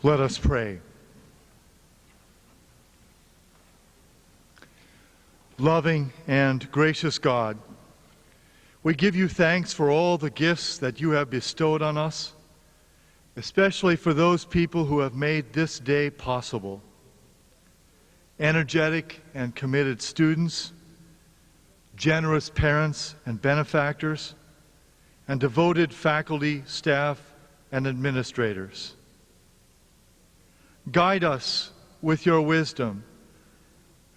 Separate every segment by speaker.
Speaker 1: Let us pray. Loving and gracious God, we give you thanks for all the gifts that you have bestowed on us, especially for those people who have made this day possible. Energetic and committed students, generous parents and benefactors, and devoted faculty, staff, and administrators. Guide us with your wisdom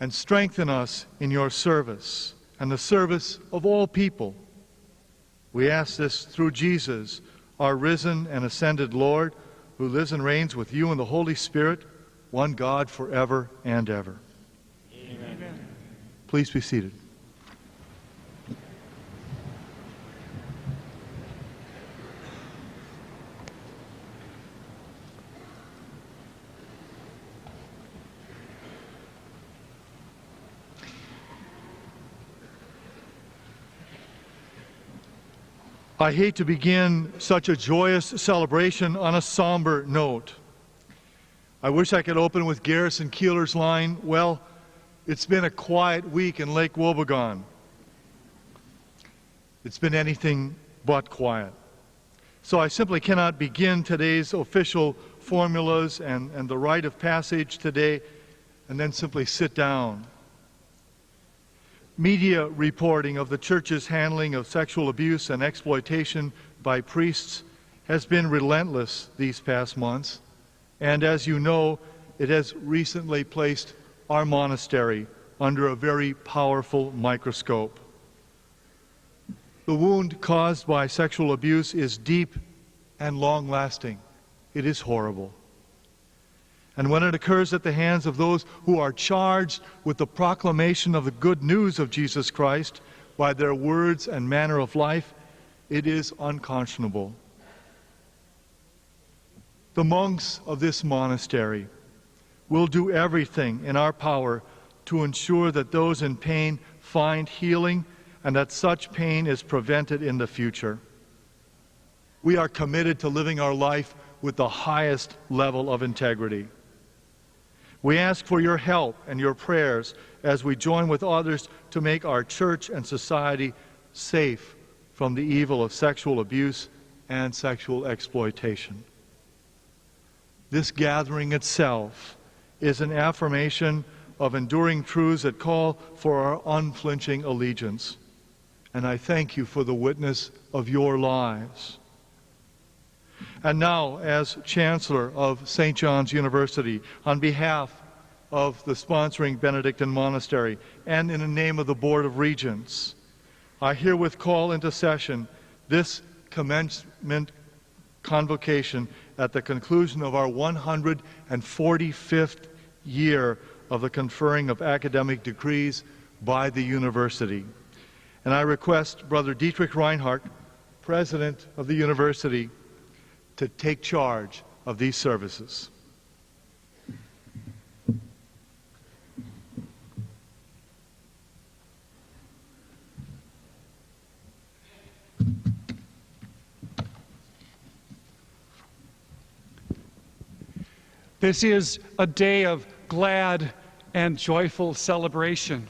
Speaker 1: and strengthen us in your service and the service of all people. We ask this through Jesus, our risen and ascended Lord, who lives and reigns with you in the Holy Spirit, one God forever and ever. Amen. Please be seated. I hate to begin such a joyous celebration on a somber note. I wish I could open with Garrison Keeler's line, well, it's been a quiet week in Lake Wobegon. It's been anything but quiet. So I simply cannot begin today's official formulas and the rite of passage today and then simply sit down. Media reporting of the church's handling of sexual abuse and exploitation by priests has been relentless these past months, and as you know, it has recently placed our monastery under a very powerful microscope. The wound caused by sexual abuse is deep and long-lasting. It is horrible. And when it occurs at the hands of those who are charged with the proclamation of the good news of Jesus Christ by their words and manner of life, it is unconscionable. The monks of this monastery will do everything in our power to ensure that those in pain find healing and that such pain is prevented in the future. We are committed to living our life with the highest level of integrity. We ask for your help and your prayers as we join with others to make our church and society safe from the evil of sexual abuse and sexual exploitation. This gathering itself is an affirmation of enduring truths that call for our unflinching allegiance. And I thank you for the witness of your lives. And now, as Chancellor of St. John's University, on behalf of the sponsoring Benedictine Monastery and in the name of the Board of Regents, I herewith call into session this commencement convocation at the conclusion of our 145th year of the conferring of academic degrees by the university. And I request Brother Dietrich Reinhardt, President of the University, to take charge of these services.
Speaker 2: This is a day of glad and joyful celebration.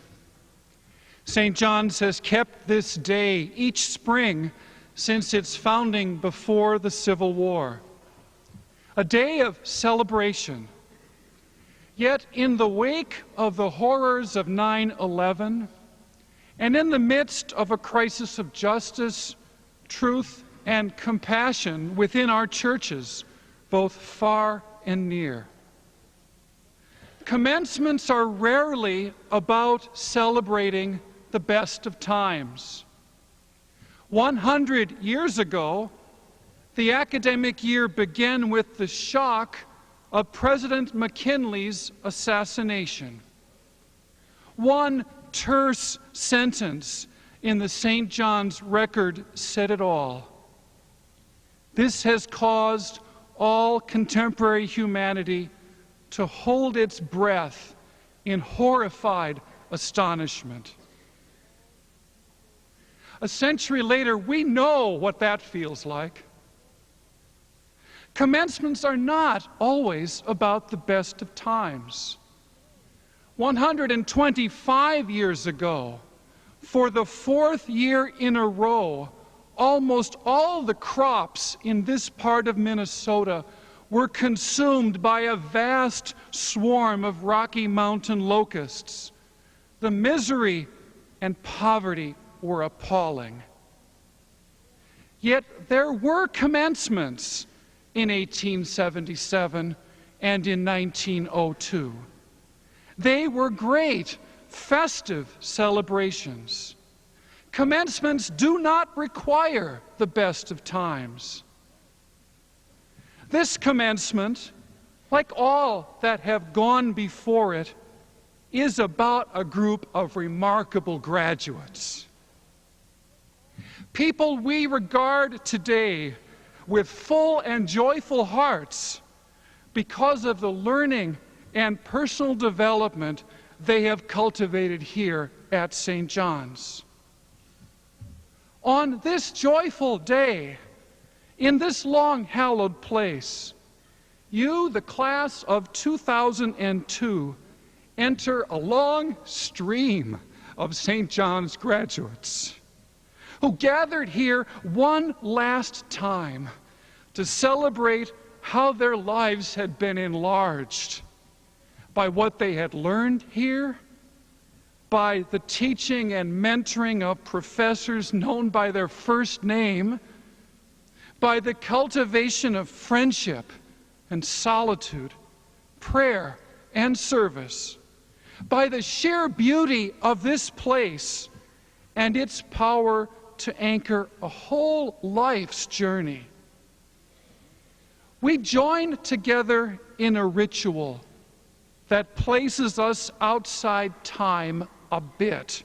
Speaker 2: St. John's has kept this day each spring since its founding before the Civil War. A day of celebration. Yet in the wake of the horrors of 9/11, and in the midst of a crisis of justice, truth, and compassion within our churches, both far and near, commencements are rarely about celebrating the best of times. 100 years ago, the academic year began with the shock of President McKinley's assassination. One terse sentence in the St. John's record said it all. This has caused all contemporary humanity to hold its breath in horrified astonishment. A century later, we know what that feels like. Commencements are not always about the best of times. 125 years ago, for the 4th year in a row, almost all the crops in this part of Minnesota were consumed by a vast swarm of Rocky Mountain locusts. The misery and poverty were appalling. Yet there were commencements in 1877 and in 1902. They were great, festive celebrations. Commencements do not require the best of times. This commencement, like all that have gone before it, is about a group of remarkable graduates. People we regard today with full and joyful hearts because of the learning and personal development they have cultivated here at St. John's. On this joyful day, in this long hallowed place, you, the class of 2002, enter a long stream of St. John's graduates who gathered here one last time to celebrate how their lives had been enlarged by what they had learned here, by the teaching and mentoring of professors known by their first name, by the cultivation of friendship and solitude, prayer and service, by the sheer beauty of this place and its power to anchor a whole life's journey. We join together in a ritual that places us outside time a bit,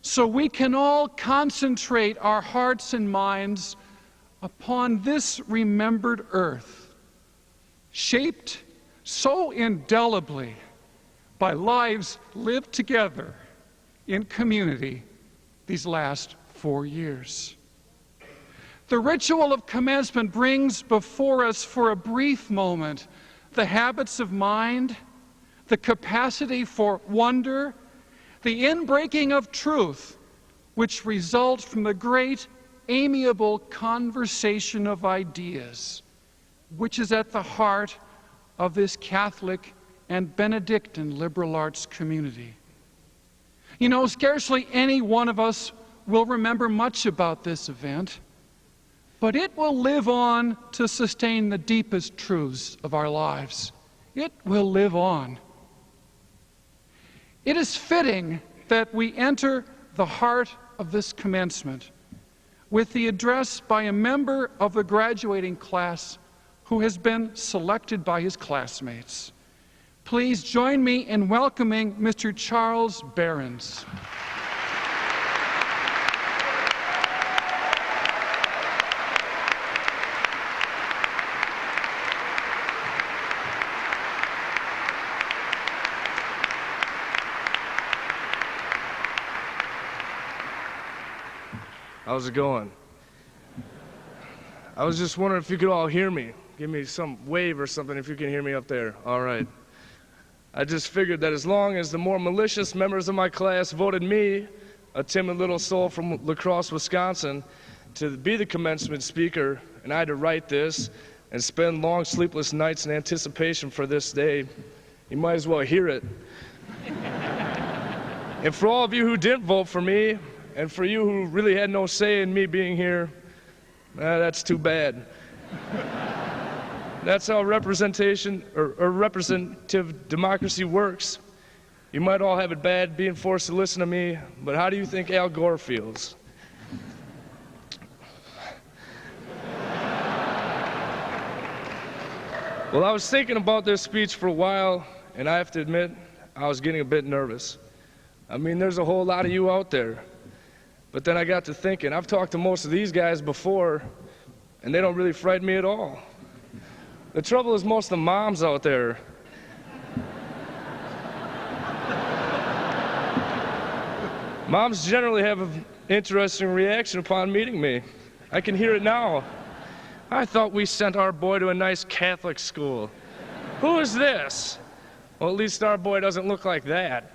Speaker 2: so we can all concentrate our hearts and minds upon this remembered earth, shaped so indelibly by lives lived together in community these last 4 years. The ritual of commencement brings before us for a brief moment the habits of mind, the capacity for wonder, the inbreaking of truth, which result from the great amiable conversation of ideas, which is at the heart of this Catholic and Benedictine liberal arts community. You know, scarcely any one of us will remember much about this event, but it will live on to sustain the deepest truths of our lives. It will live on. It is fitting that we enter the heart of this commencement with the address by a member of the graduating class who has been selected by his classmates. Please join me in welcoming Mr. Charles Behrens.
Speaker 3: How's it going? I was just wondering if you could all hear me. Give me some wave or something if you can hear me up there. All right. I just figured that as long as the more malicious members of my class voted me, a timid little soul from La Crosse, Wisconsin, to be the commencement speaker, and I had to write this and spend long sleepless nights in anticipation for this day, you might as well hear it. And for all of you who didn't vote for me, and for you who really had no say in me being here, that's too bad. That's how representation or representative democracy works. You might all have it bad being forced to listen to me, but how do you think Al Gore feels? Well, I was thinking about this speech for a while, and I have to admit, I was getting a bit nervous. I mean, there's a whole lot of you out there. But then I got to thinking, I've talked to most of these guys before, and they don't really frighten me at all. The trouble is most of the moms out there. Moms generally have an interesting reaction upon meeting me. I can hear it now. I thought we sent our boy to a nice Catholic school. Who is this? Well, at least our boy doesn't look like that.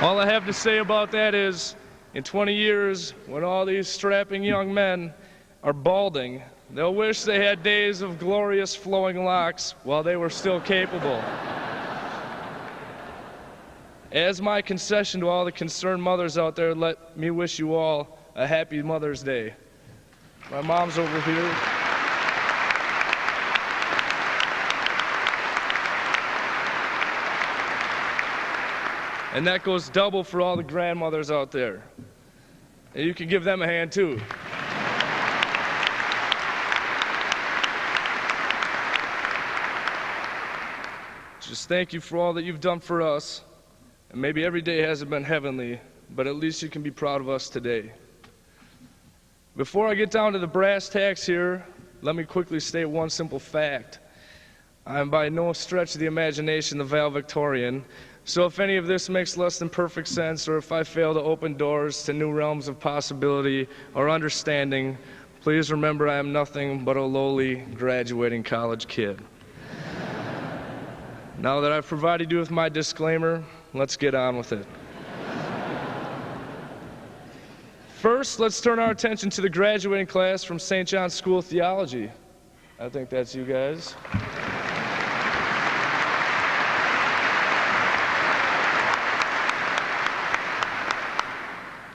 Speaker 3: All I have to say about that is, in 20 years, when all these strapping young men are balding, they'll wish they had days of glorious flowing locks while they were still capable. As my concession to all the concerned mothers out there, let me wish you all a happy Mother's Day. My mom's over here. And that goes double for all the grandmothers out there. And you can give them a hand too. Just thank you for all that you've done for us. And maybe every day hasn't been heavenly, but at least you can be proud of us today. Before I get down to the brass tacks here, let me quickly state one simple fact. I am by no stretch of the imagination the valedictorian, so if any of this makes less than perfect sense, or if I fail to open doors to new realms of possibility or understanding, please remember I am nothing but a lowly graduating college kid. Now that I've provided you with my disclaimer, let's get on with it. First, let's turn our attention to the graduating class from St. John's School of Theology. I think that's you guys.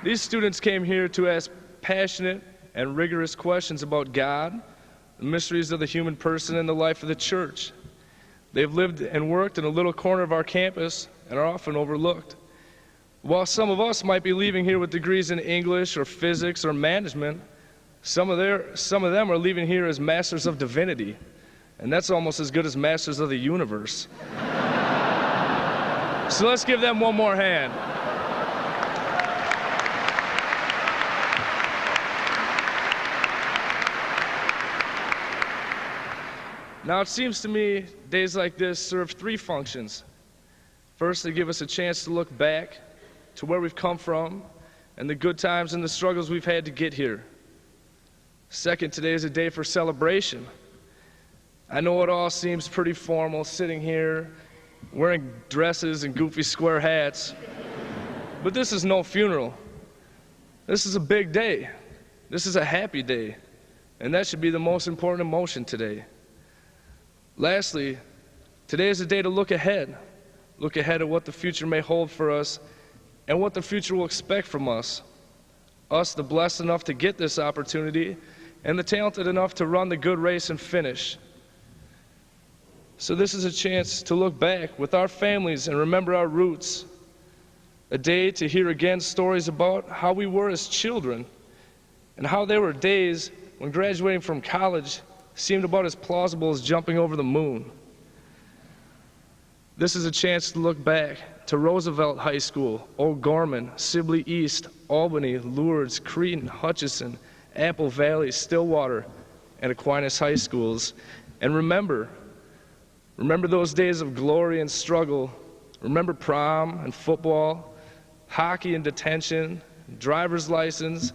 Speaker 3: These students came here to ask passionate and rigorous questions about God, the mysteries of the human person, and the life of the church. They've lived and worked in a little corner of our campus and are often overlooked. While some of us might be leaving here with degrees in English or physics or management, some of them are leaving here as Masters of Divinity, and that's almost as good as Masters of the Universe. So let's give them one more hand. Now, it seems to me days like this serve three functions. First, they give us a chance to look back to where we've come from and the good times and the struggles we've had to get here. Second, today is a day for celebration. I know it all seems pretty formal, sitting here, wearing dresses and goofy square hats, but this is no funeral. This is a big day. This is a happy day, and that should be the most important emotion today. Lastly, today is a day to look ahead at what the future may hold for us and what the future will expect from us. Us, the blessed enough to get this opportunity, and the talented enough to run the good race and finish. So this is a chance to look back with our families and remember our roots. A day to hear again stories about how we were as children and how there were days when graduating from college seemed about as plausible as jumping over the moon. This is a chance to look back to Roosevelt High School, O'Gorman, Sibley East, Albany, Lourdes, Cretin, Hutchinson, Apple Valley, Stillwater, and Aquinas High Schools. And remember those days of glory and struggle. Remember prom and football, hockey and detention, driver's license,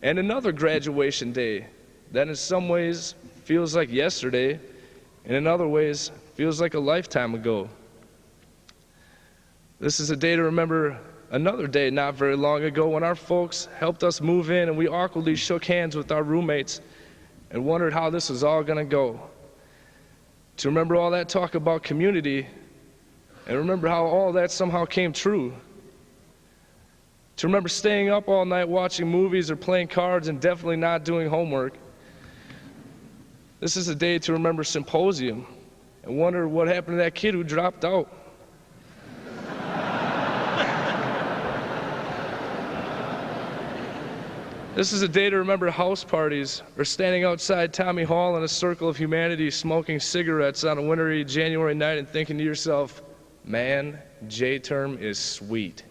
Speaker 3: and another graduation day that in some ways feels like yesterday, and in other ways feels like a lifetime ago. This is a day to remember another day not very long ago when our folks helped us move in and we awkwardly shook hands with our roommates and wondered how this was all going to go. To remember all that talk about community and remember how all that somehow came true. To remember staying up all night watching movies or playing cards and definitely not doing homework. This is a day to remember symposium and wonder what happened to that kid who dropped out. This is a day to remember house parties or standing outside Tommy Hall in a circle of humanity smoking cigarettes on a wintry January night and thinking to yourself, man, J-term is sweet.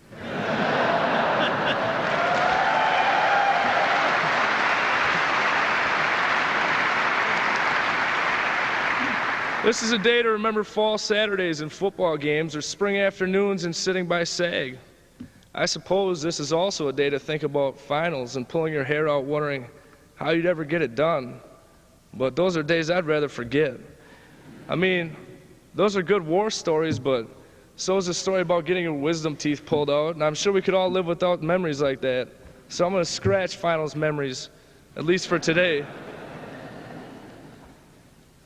Speaker 3: This is a day to remember fall Saturdays and football games or spring afternoons and sitting by SAG. I suppose this is also a day to think about finals and pulling your hair out wondering how you'd ever get it done. But those are days I'd rather forget. I mean, those are good war stories, but so is the story about getting your wisdom teeth pulled out, and I'm sure we could all live without memories like that. So I'm going to scratch finals memories, at least for today.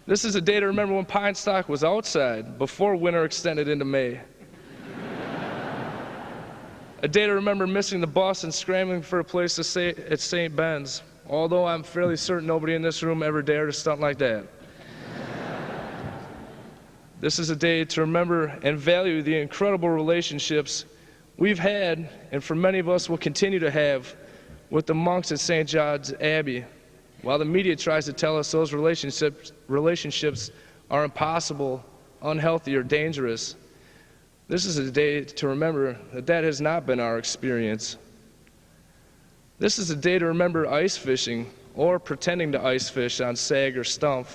Speaker 3: This is a day to remember when pine stock was outside, before winter extended into May. A day to remember missing the bus and scrambling for a place to stay at St. Ben's, although I'm fairly certain nobody in this room ever dared to stunt like that. This is a day to remember and value the incredible relationships we've had, and for many of us will continue to have, with the monks at St. John's Abbey. While the media tries to tell us those relationships are impossible, unhealthy, or dangerous, this is a day to remember that that has not been our experience. This is a day to remember ice fishing, or pretending to ice fish on Sag or Stump.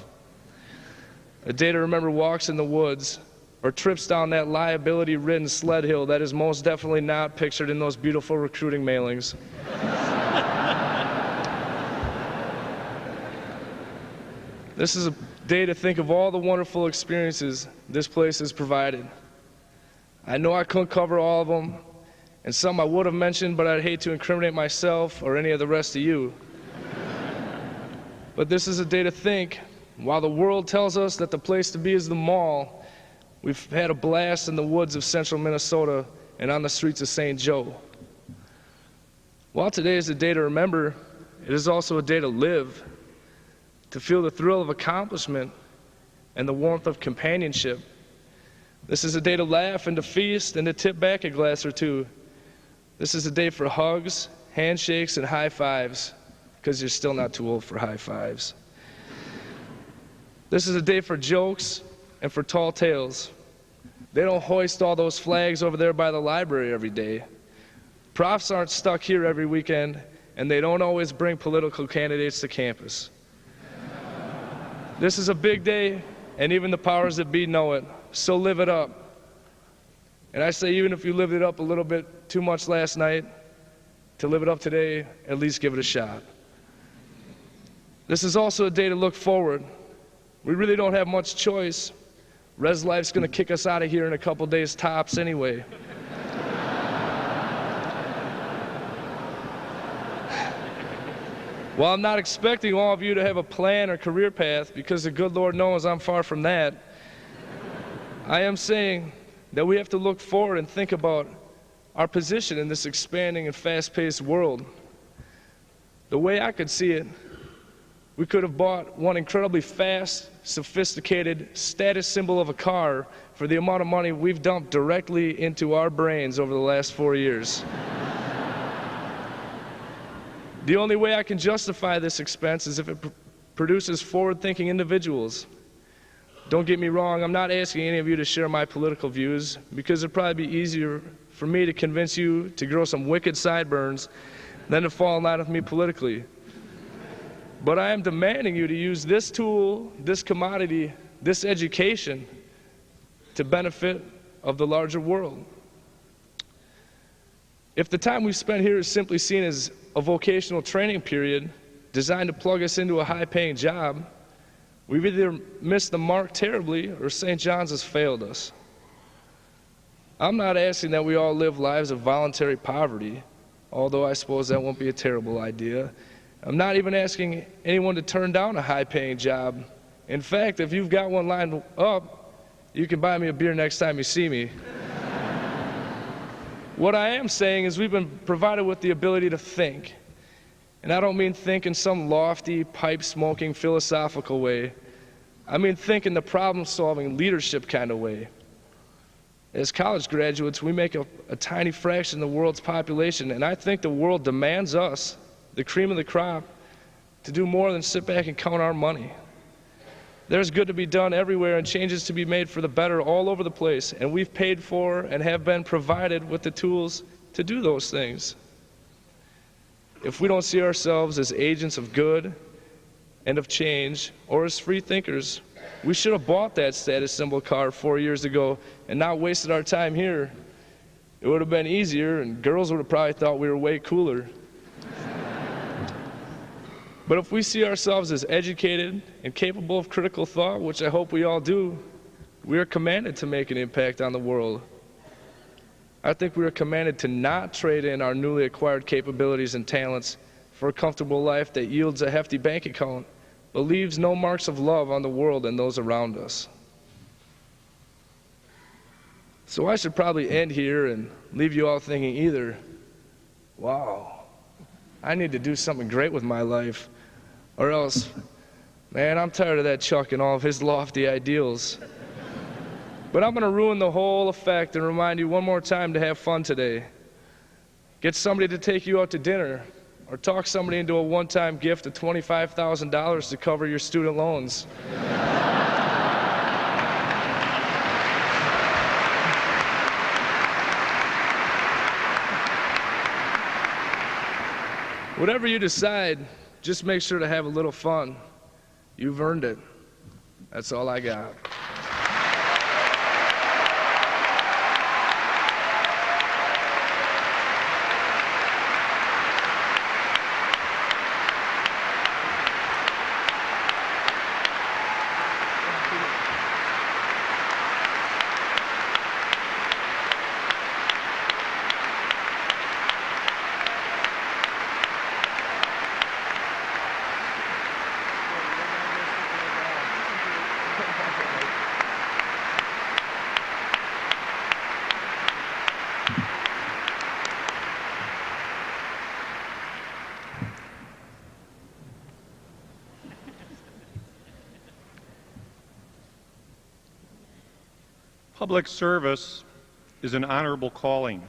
Speaker 3: A day to remember walks in the woods, or trips down that liability-ridden sled hill that is most definitely not pictured in those beautiful recruiting mailings. This is a day to think of all the wonderful experiences this place has provided. I know I couldn't cover all of them, and some I would have mentioned, but I'd hate to incriminate myself or any of the rest of you. But this is a day to think, while the world tells us that the place to be is the mall, we've had a blast in the woods of central Minnesota and on the streets of St. Joe. While today is a day to remember, it is also a day to live, to feel the thrill of accomplishment and the warmth of companionship. This is a day to laugh and to feast and to tip back a glass or two. This is a day for hugs, handshakes, and high fives, because you're still not too old for high fives. This is a day for jokes and for tall tales. They don't hoist all those flags over there by the library every day. Profs aren't stuck here every weekend, and they don't always bring political candidates to campus. This is a big day, and even the powers that be know it, so live it up. And I say, even if you lived it up a little bit too much last night, to live it up today, at least give it a shot. This is also a day to look forward. We really don't have much choice. Res Life's going to kick us out of here in a couple days tops anyway. While I'm not expecting all of you to have a plan or career path, because the good Lord knows I'm far from that, I am saying that we have to look forward and think about our position in this expanding and fast-paced world. The way I could see it, we could have bought one incredibly fast, sophisticated status symbol of a car for the amount of money we've dumped directly into our brains over the last 4 years. The only way I can justify this expense is if it produces forward-thinking individuals. Don't get me wrong, I'm not asking any of you to share my political views, because it'd probably be easier for me to convince you to grow some wicked sideburns than to fall in line with me politically. But I am demanding you to use this tool, this commodity, this education to benefit of the larger world. If the time we spent here is simply seen as a vocational training period designed to plug us into a high-paying job, we've either missed the mark terribly or St. John's has failed us. I'm not asking that we all live lives of voluntary poverty, although I suppose that won't be a terrible idea. I'm not even asking anyone to turn down a high-paying job. In fact, if you've got one lined up, you can buy me a beer next time you see me. What I am saying is we've been provided with the ability to think. And I don't mean think in some lofty, pipe-smoking, philosophical way. I mean think in the problem-solving, leadership kind of way. As college graduates, we make a tiny fraction of the world's population, and I think the world demands us, the cream of the crop, to do more than sit back and count our money. There's good to be done everywhere and changes to be made for the better all over the place, and we've paid for and have been provided with the tools to do those things. If we don't see ourselves as agents of good and of change, or as free thinkers, we should have bought that status symbol car 4 years ago and not wasted our time here. it would have been easier and girls would have probably thought we were way cooler. But if we see ourselves as educated and capable of critical thought, which I hope we all do, we are commanded to make an impact on the world. I think we are commanded to not trade in our newly acquired capabilities and talents for a comfortable life that yields a hefty bank account, but leaves no marks of love on the world and those around us. So I should probably end here and leave you all thinking either, wow, I need to do something great with my life, or else, man, I'm tired of that Chuck and all of his lofty ideals. But I'm going to ruin the whole effect and remind you one more time to have fun today. Get somebody to take you out to dinner, or talk somebody into a one-time gift of $25,000 to cover your student loans. Whatever you decide, just make sure to have a little fun. You've earned it. That's all I got.
Speaker 4: Public service is an honorable calling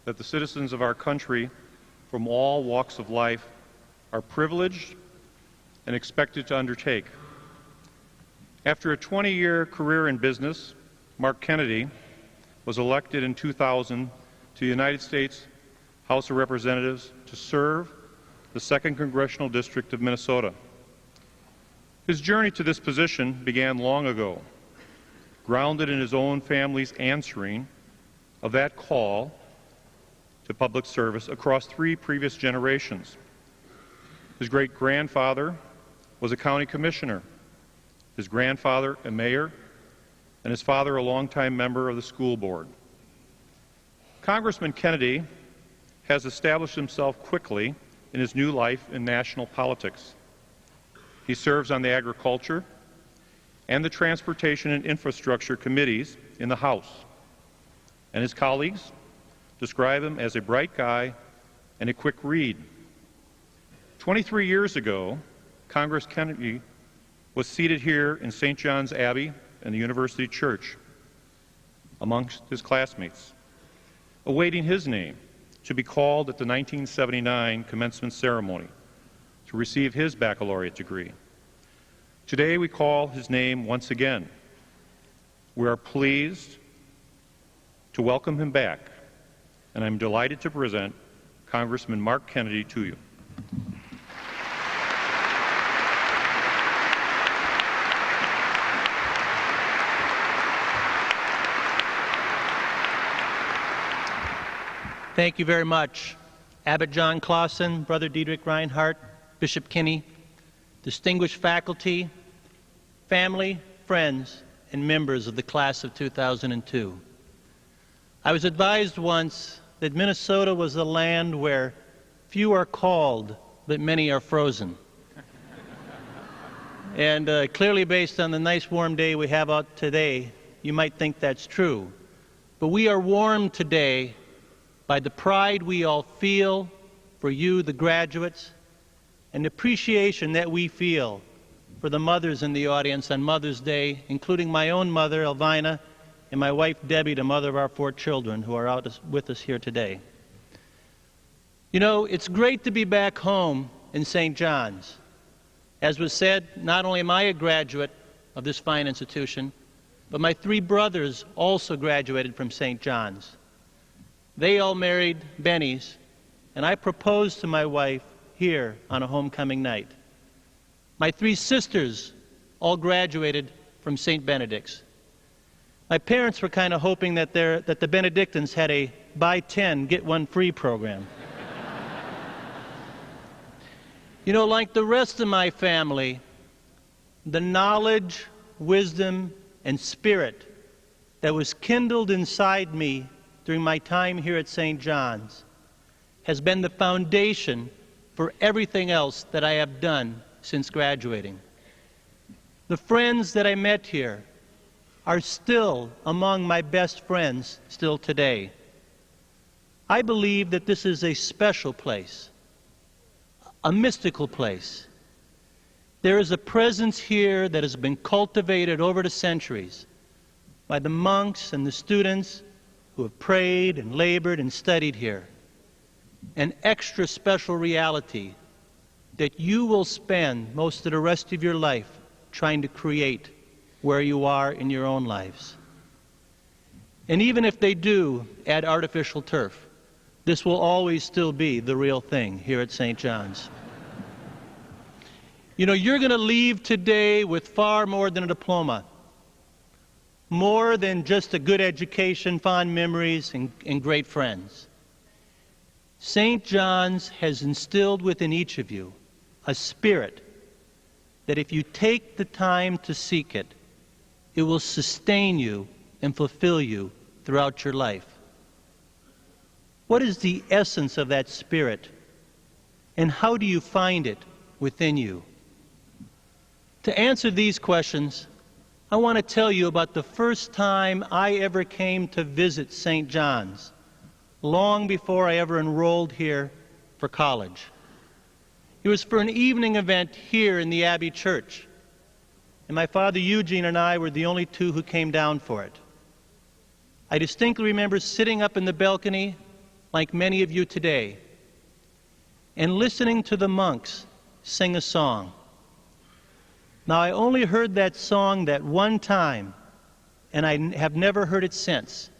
Speaker 4: that the citizens of our country from all walks of life are privileged and expected to undertake. After a 20-year career in business, Mark Kennedy was elected in 2000 to the United States House of Representatives to serve the 2nd Congressional District of Minnesota. His journey to this position began long ago, grounded in his own family's answering of that call to public service across 3 previous generations. His great-grandfather was a county commissioner, his grandfather a mayor, and his father a longtime member of the school board. Congressman Kennedy has established himself quickly in his new life in national politics. He serves on the Agriculture and the Transportation and Infrastructure Committees in the House, and his colleagues describe him as a bright guy and a quick read. 23 years ago, Congressman Kennedy was seated here in St. John's Abbey and the University Church amongst his classmates, awaiting his name to be called at the 1979 commencement ceremony to receive his baccalaureate degree. Today we call his name once again. We are pleased to welcome him back, and I'm delighted to present Congressman Mark Kennedy to you.
Speaker 5: Thank you very much. Abbot John Clausen, Brother Diedrich Reinhardt, Bishop Kinney, distinguished faculty, family, friends, and members of the class of 2002. I was advised once that Minnesota was a land where few are called, but many are frozen. And clearly based on the nice warm day we have out today, you might think that's true. But we are warmed today by the pride we all feel for you, the graduates, and the appreciation that we feel for the mothers in the audience on Mother's Day, including my own mother, Elvina, and my wife, Debbie, the mother of our 4 children, who are out with us here today. You know, it's great to be back home in St. John's. As was said, not only am I a graduate of this fine institution, but my 3 brothers also graduated from St. John's. They all married Bennies, and I proposed to my wife here on a homecoming night. My 3 sisters all graduated from St. Benedict's. My parents were kind of hoping that the Benedictines had a buy 10, get one free program. You know, like the rest of my family, the knowledge, wisdom, and spirit that was kindled inside me during my time here at St. John's has been the foundation for everything else that I have done since graduating. The friends that I met here are still among my best friends still today. I believe that this is a special place, a mystical place. There is a presence here that has been cultivated over the centuries by the monks and the students who have prayed and labored and studied here. An extra special reality that you will spend most of the rest of your life trying to create where you are in your own lives. And even if they do add artificial turf, this will always still be the real thing here at St. John's. You know, you're going to leave today with far more than a diploma, more than just a good education, fond memories, and great friends. St. John's has instilled within each of you a spirit that if you take the time to seek it, it will sustain you and fulfill you throughout your life. What is the essence of that spirit, and how do you find it within you? To answer these questions, I want to tell you about the first time I ever came to visit St. John's, long before I ever enrolled here for college. It was for an evening event here in the Abbey Church, and my father Eugene and I were the only two who came down for it. I distinctly remember sitting up in the balcony, like many of you today, and listening to the monks sing a song. Now, I only heard that song that one time, and I have never heard it since.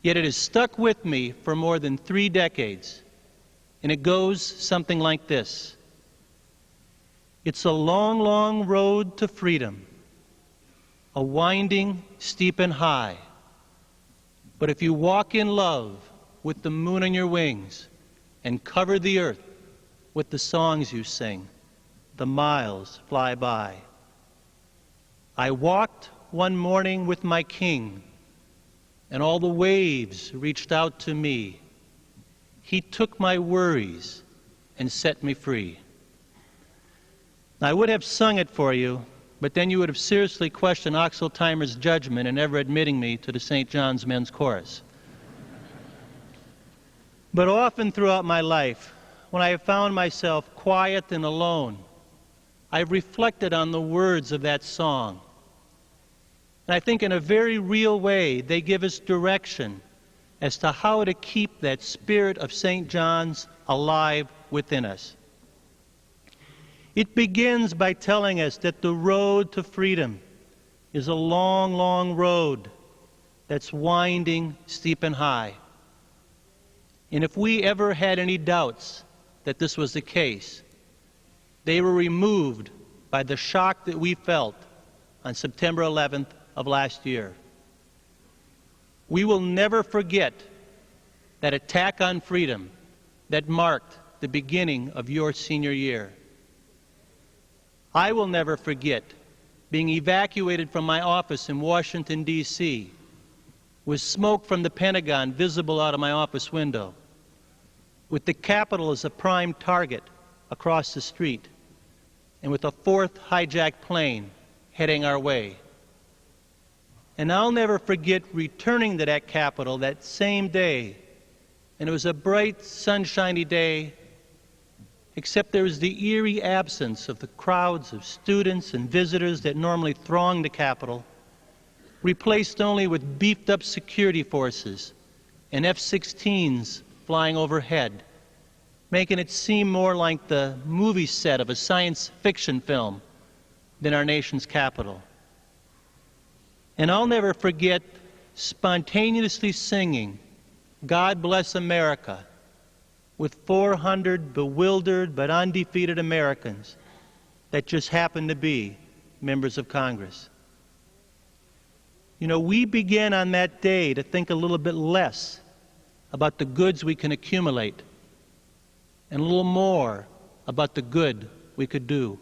Speaker 5: Yet it has stuck with me for more than 3 decades, and it goes something like this. It's a long, long road to freedom, a winding, steep and high. But if you walk in love with the moon on your wings and cover the earth with the songs you sing, the miles fly by. I walked one morning with my king, and all the waves reached out to me. He took my worries and set me free. Now, I would have sung it for you, but then you would have seriously questioned Oxeltimer's judgment in ever admitting me to the St. John's Men's Chorus. But often throughout my life, when I have found myself quiet and alone, I've reflected on the words of that song. And I think in a very real way, they give us direction as to how to keep that spirit of St. John's alive within us. It begins by telling us that the road to freedom is a long, long road that's winding, steep and high. And if we ever had any doubts that this was the case, they were removed by the shock that we felt on September 11th of last year. We will never forget that attack on freedom that marked the beginning of your senior year. I will never forget being evacuated from my office in Washington, D.C., with smoke from the Pentagon visible out of my office window, with the Capitol as a prime target across the street, and with a 4th hijacked plane heading our way. And I'll never forget returning to that Capitol that same day, and it was a bright, sunshiny day, except there was the eerie absence of the crowds of students and visitors that normally throng the Capitol, replaced only with beefed-up security forces and F-16s flying overhead, making it seem more like the movie set of a science fiction film than our nation's capital. And I'll never forget spontaneously singing "God Bless America" with 400 bewildered but undefeated Americans that just happened to be members of Congress. You know, we began on that day to think a little bit less about the goods we can accumulate, and a little more about the good we could do.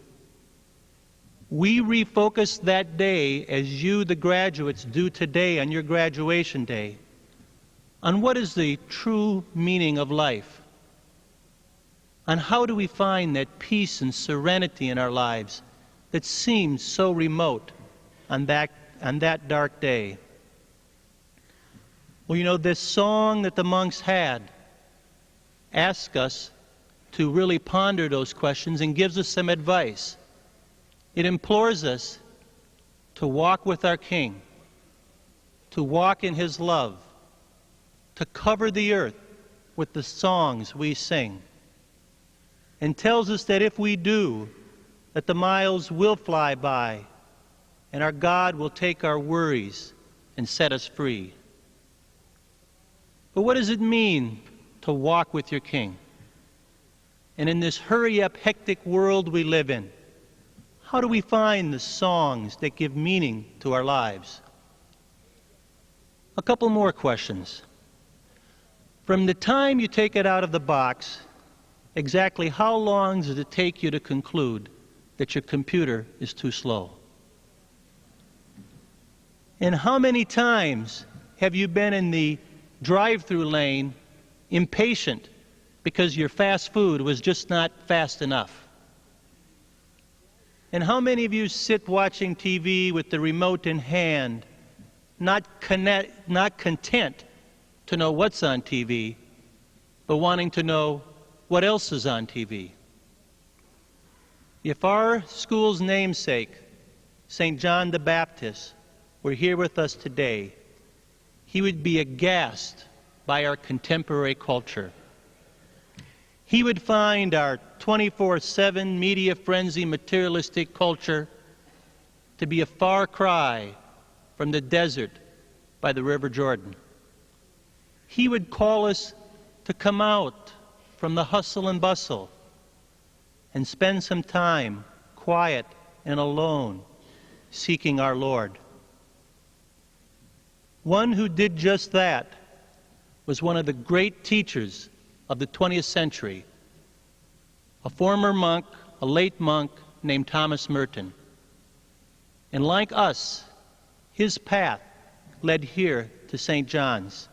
Speaker 5: We refocused that day, as you, the graduates, do today on your graduation day, on what is the true meaning of life, on how do we find that peace and serenity in our lives that seems so remote on that dark day. Well, you know, this song that the monks had asks us to really ponder those questions and gives us some advice. It implores us to walk with our King, to walk in His love, to cover the earth with the songs we sing, and tells us that if we do, that the miles will fly by, and our God will take our worries and set us free. But what does it mean to walk with your King? And in this hurry-up, hectic world we live in, how do we find the songs that give meaning to our lives? A couple more questions. From the time you take it out of the box, exactly how long does it take you to conclude that your computer is too slow? And how many times have you been in the drive-through lane impatient because your fast food was just not fast enough? And how many of you sit watching TV with the remote in hand, not content to know what's on TV, but wanting to know what else is on TV? If our school's namesake, St. John the Baptist, were here with us today, he would be aghast by our contemporary culture. He would find our 24/7 media frenzy materialistic culture to be a far cry from the desert by the River Jordan. He would call us to come out from the hustle and bustle and spend some time quiet and alone seeking our Lord. One who did just that was one of the great teachers of the 20th century, a former monk, a late monk named Thomas Merton. And like us, his path led here to St. John's.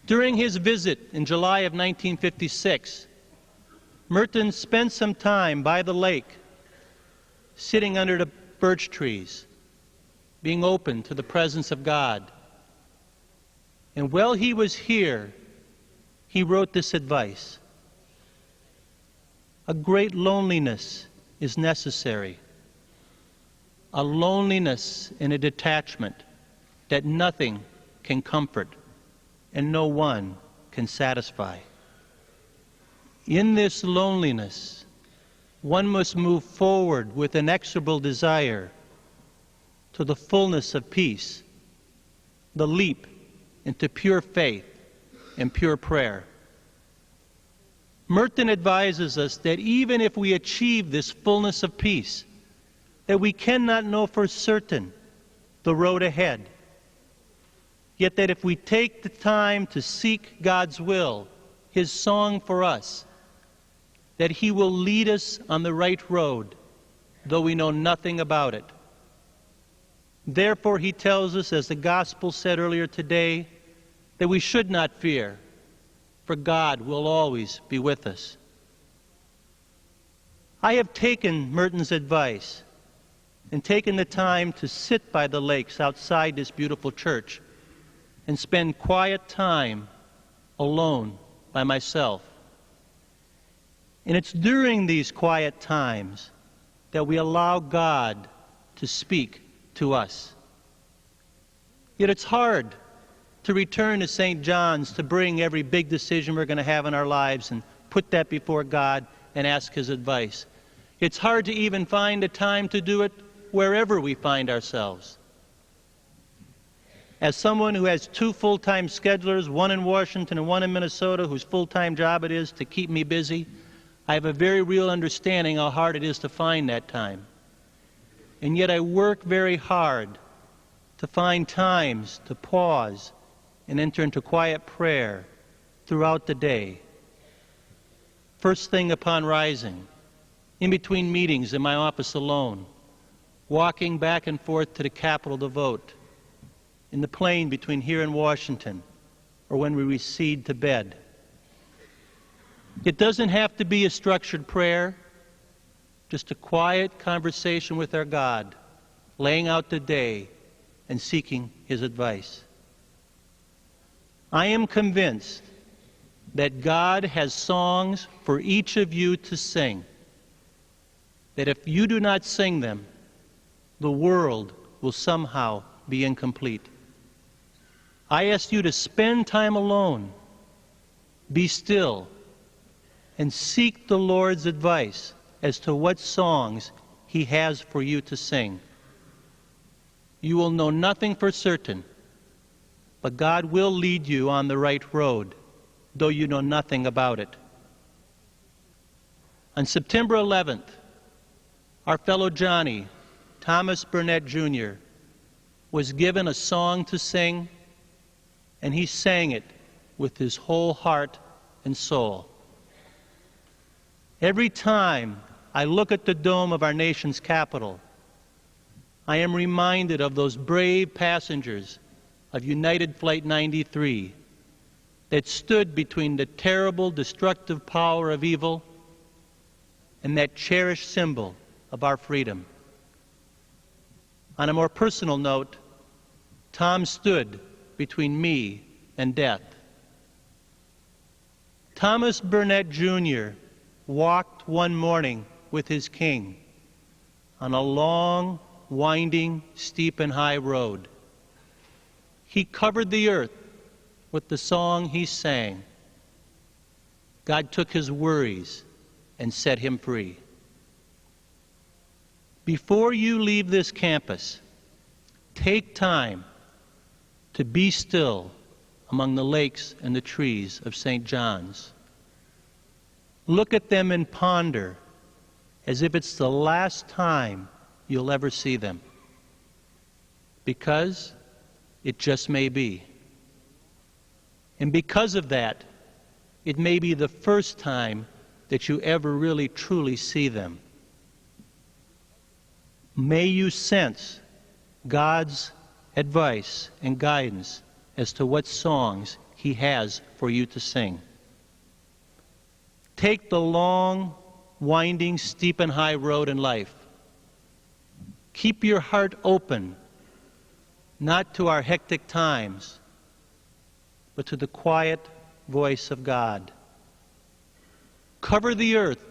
Speaker 5: During his visit in July of 1956, Merton spent some time by the lake, sitting under the birch trees, being open to the presence of God. And while he was here, he wrote this advice: a great loneliness is necessary, a loneliness and a detachment that nothing can comfort and no one can satisfy. In this loneliness, one must move forward with inexorable desire to the fullness of peace, the leap into pure faith and pure prayer. Merton advises us that even if we achieve this fullness of peace, that we cannot know for certain the road ahead, yet that if we take the time to seek God's will, His song for us, that He will lead us on the right road, though we know nothing about it. Therefore, he tells us, as the gospel said earlier today, that we should not fear, for God will always be with us. I have taken Merton's advice and taken the time to sit by the lakes outside this beautiful church and spend quiet time alone by myself. And it's during these quiet times that we allow God to speak to us. Yet it's hard to return to St. John's to bring every big decision we're going to have in our lives and put that before God and ask His advice. It's hard to even find a time to do it wherever we find ourselves. As someone who has 2 full-time schedulers, one in Washington and one in Minnesota, whose full-time job it is to keep me busy, I have a very real understanding how hard it is to find that time. And yet I work very hard to find times to pause and enter into quiet prayer throughout the day. First thing upon rising, in between meetings in my office alone, walking back and forth to the Capitol to vote, in the plane between here and Washington, or when we recede to bed. It doesn't have to be a structured prayer, just a quiet conversation with our God, laying out the day and seeking His advice. I am convinced that God has songs for each of you to sing, that if you do not sing them, the world will somehow be incomplete. I ask you to spend time alone, be still, and seek the Lord's advice as to what songs He has for you to sing. You will know nothing for certain, but God will lead you on the right road, though you know nothing about it. On September 11th, our fellow Johnny, Thomas Burnett Jr., was given a song to sing, and he sang it with his whole heart and soul. Every time I look at the dome of our nation's capital, I am reminded of those brave passengers of United Flight 93 that stood between the terrible, destructive power of evil and that cherished symbol of our freedom. On a more personal note, Tom stood between me and death. Thomas Burnett Jr. walked one morning with his king on a long, winding, steep and high road. He covered the earth with the song he sang. God took his worries and set him free. Before you leave this campus, take time to be still among the lakes and the trees of St. John's. Look at them and ponder as if it's the last time you'll ever see them. Because it just may be. And because of that, it may be the first time that you ever really truly see them. May you sense God's advice and guidance as to what songs He has for you to sing. Take the long, winding, steep and high road in life. Keep your heart open, not to our hectic times, but to the quiet voice of God. Cover the earth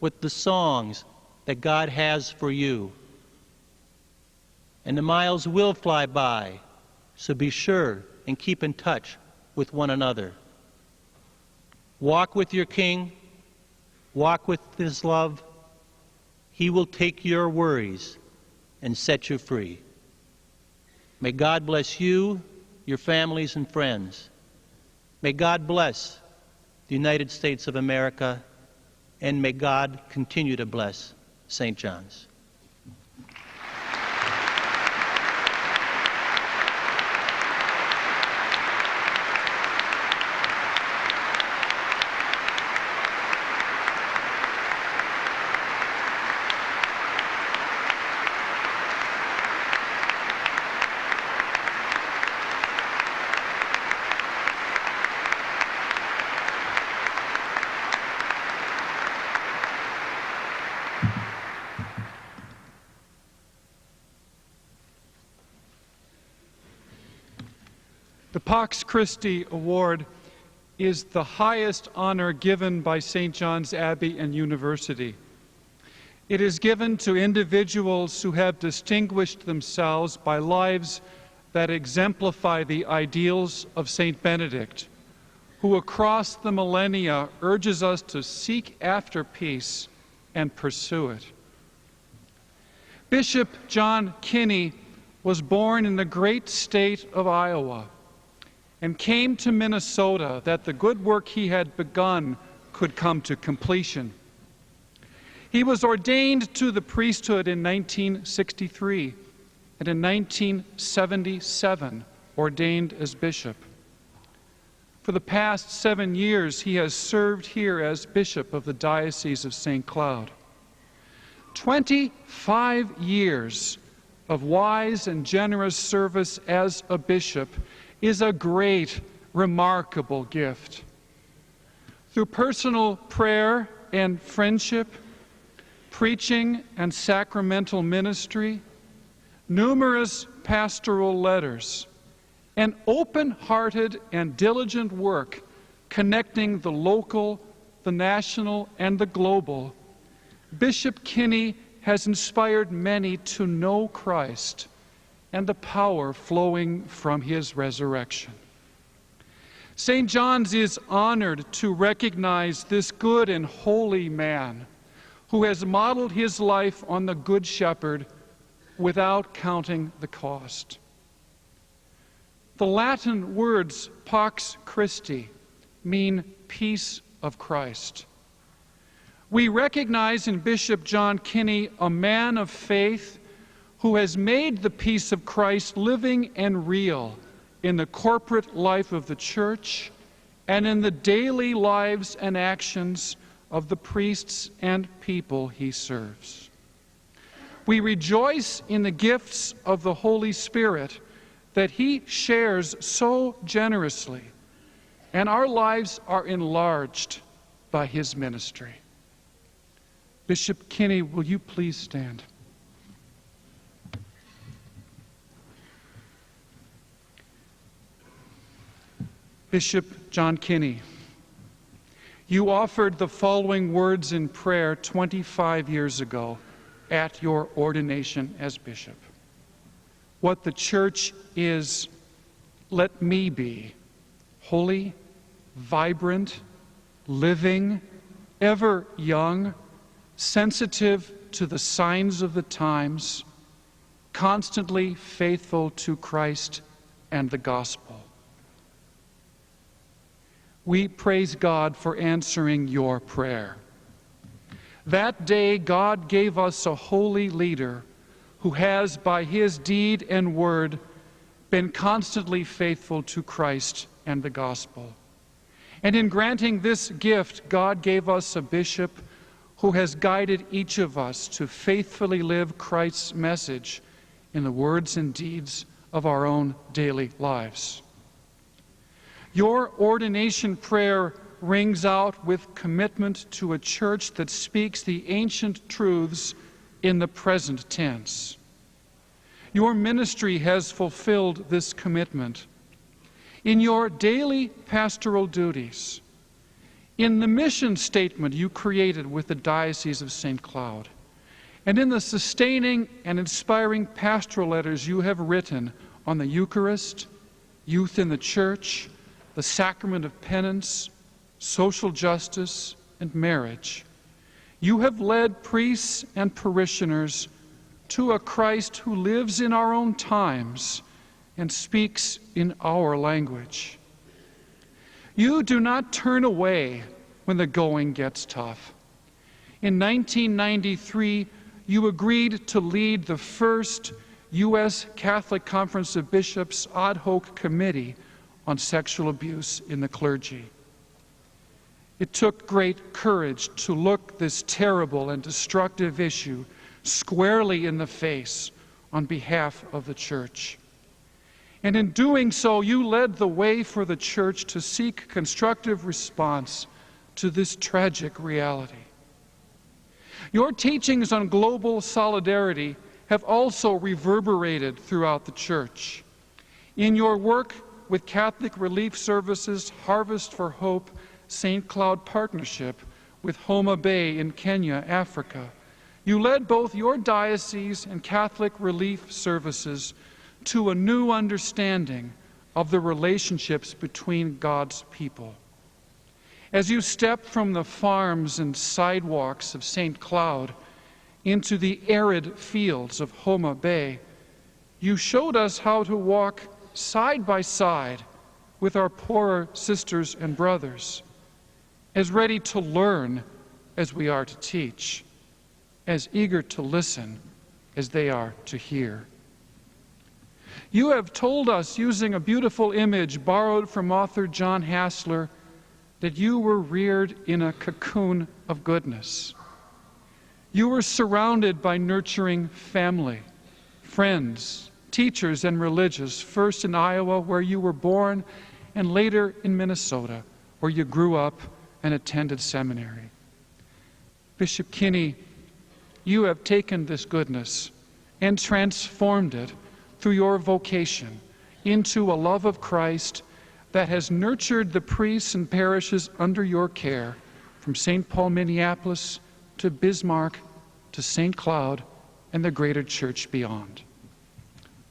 Speaker 5: with the songs that God has for you. And the miles will fly by, so be sure and keep in touch with one another. Walk with your King, walk with His love. He will take your worries and set you free. May God bless you, your families and friends. May God bless the United States of America, and may God continue to bless St. John's.
Speaker 2: The Pax Christi Award is the highest honor given by St. John's Abbey and University. It is given to individuals who have distinguished themselves by lives that exemplify the ideals of St. Benedict, who across the millennia urges us to seek after peace and pursue it. Bishop John Kinney was born in the great state of Iowa and came to Minnesota that the good work he had begun could come to completion. He was ordained to the priesthood in 1963 and in 1977 ordained as bishop. For the past 7 years, he has served here as Bishop of the Diocese of St. Cloud. 25 years of wise and generous service as a bishop is a great, remarkable gift. Through personal prayer and friendship, preaching and sacramental ministry, numerous pastoral letters, and open-hearted and diligent work connecting the local, the national, and the global, Bishop Kinney has inspired many to know Christ and the power flowing from his resurrection. St. John's is honored to recognize this good and holy man who has modeled his life on the Good Shepherd without counting the cost. The Latin words Pax Christi mean peace of Christ. We recognize in Bishop John Kinney a man of faith who has made the peace of Christ living and real in the corporate life of the church and in the daily lives and actions of the priests and people he serves. We rejoice in the gifts of the Holy Spirit that he shares so generously, and our lives are enlarged by his ministry. Bishop Kinney, will you please stand? Bishop John Kinney, you offered the following words in prayer 25 years ago at your ordination as bishop. What the church is, let me be, holy, vibrant, living, ever young, sensitive to the signs of the times, constantly faithful to Christ and the gospel. We praise God for answering your prayer. That day, God gave us a holy leader who has, by his deed and word, been constantly faithful to Christ and the gospel. And in granting this gift, God gave us a bishop who has guided each of us to faithfully live Christ's message in the words and deeds of our own daily lives. Your ordination prayer rings out with commitment to a church that speaks the ancient truths in the present tense. Your ministry has fulfilled this commitment. In your daily pastoral duties, in the mission statement you created with the Diocese of St. Cloud, and in the sustaining and inspiring pastoral letters you have written on the Eucharist, youth in the church, the sacrament of penance, social justice, and marriage, you have led priests and parishioners to a Christ who lives in our own times and speaks in our language. You do not turn away when the going gets tough. In 1993, you agreed to lead the first U.S. Catholic Conference of Bishops ad hoc committee on sexual abuse in the clergy. It took great courage to look this terrible and destructive issue squarely in the face on behalf of the church. And in doing so, you led the way for the church to seek constructive response to this tragic reality. Your teachings on global solidarity have also reverberated throughout the church. In your work with Catholic Relief Services, Harvest for Hope, St. Cloud Partnership with Homa Bay in Kenya, Africa, you led both your diocese and Catholic Relief Services to a new understanding of the relationships between God's people. As you stepped from the farms and sidewalks of St. Cloud into the arid fields of Homa Bay, you showed us how to walk side by side with our poorer sisters and brothers, as ready to learn as we are to teach, as eager to listen as they are to hear. You have told us, using a beautiful image borrowed from author John Hassler, that you were reared in a cocoon of goodness. You were surrounded by nurturing family, friends, teachers, and religious, first in Iowa, where you were born, and later in Minnesota, where you grew up and attended seminary. Bishop Kinney, you have taken this goodness and transformed it through your vocation into a love of Christ that has nurtured the priests and parishes under your care, from St. Paul, Minneapolis, to Bismarck, to St. Cloud, and the greater church beyond.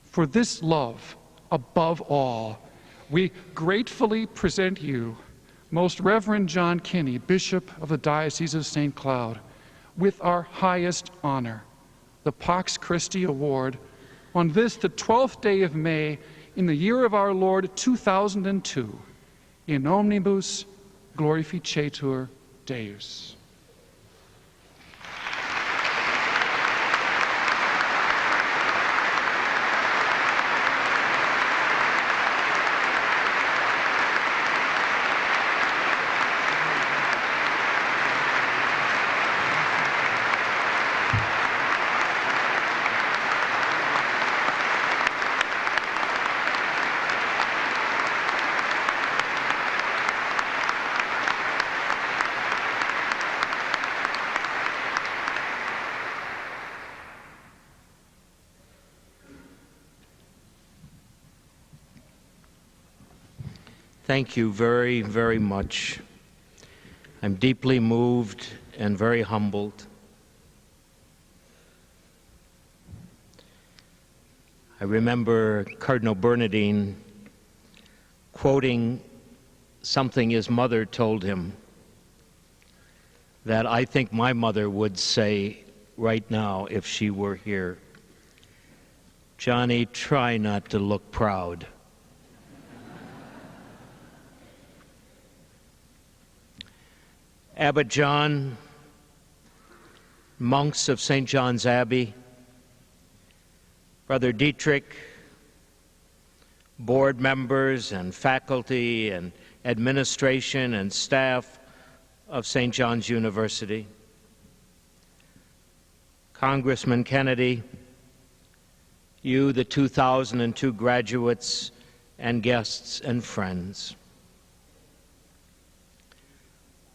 Speaker 2: For this love, above all, we gratefully present you, Most Reverend John Kinney, Bishop of the Diocese of St. Cloud, with our highest honor, the Pax Christi Award, on this, the 12th day of May, in the year of our Lord 2002, in omnibus glorificetur Deus.
Speaker 6: Thank you very, very much. I'm deeply moved and very humbled. I remember Cardinal Bernardine quoting something his mother told him that I think my mother would say right now if she were here. Johnny, try not to look proud. Abbot John, monks of St. John's Abbey, Brother Dietrich, board members and faculty and administration and staff of St. John's University, Congressman Kennedy, you, the 2002 graduates and guests and friends.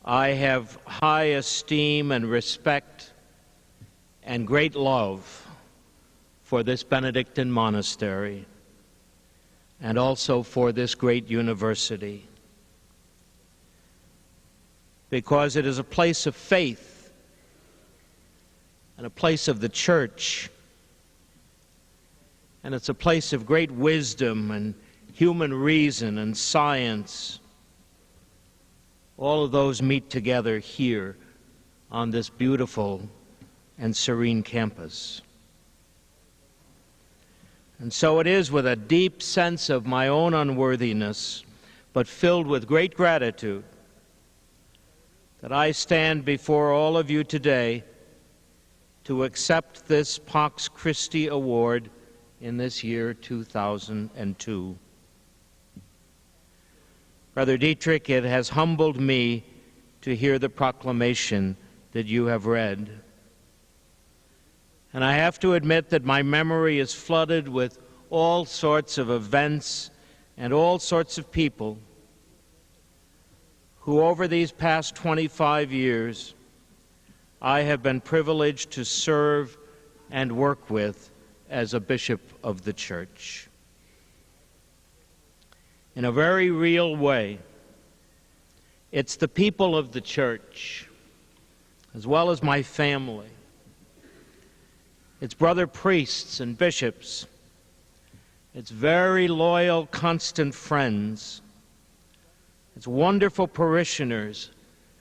Speaker 6: I have high esteem and respect and great love for this Benedictine monastery and also for this great university, because it is a place of faith and a place of the church, and it's a place of great wisdom and human reason and science. All of those meet together here on this beautiful and serene campus. And so it is with a deep sense of my own unworthiness, but filled with great gratitude, that I stand before all of you today to accept this Pax Christi Award in this year 2002. Brother Dietrich, it has humbled me to hear the proclamation that you have read. And I have to admit that my memory is flooded with all sorts of events and all sorts of people who over these past 25 years I have been privileged to serve and work with as a bishop of the church. In a very real way, it's the people of the church, as well as my family. It's brother priests and bishops. It's very loyal, constant friends. It's wonderful parishioners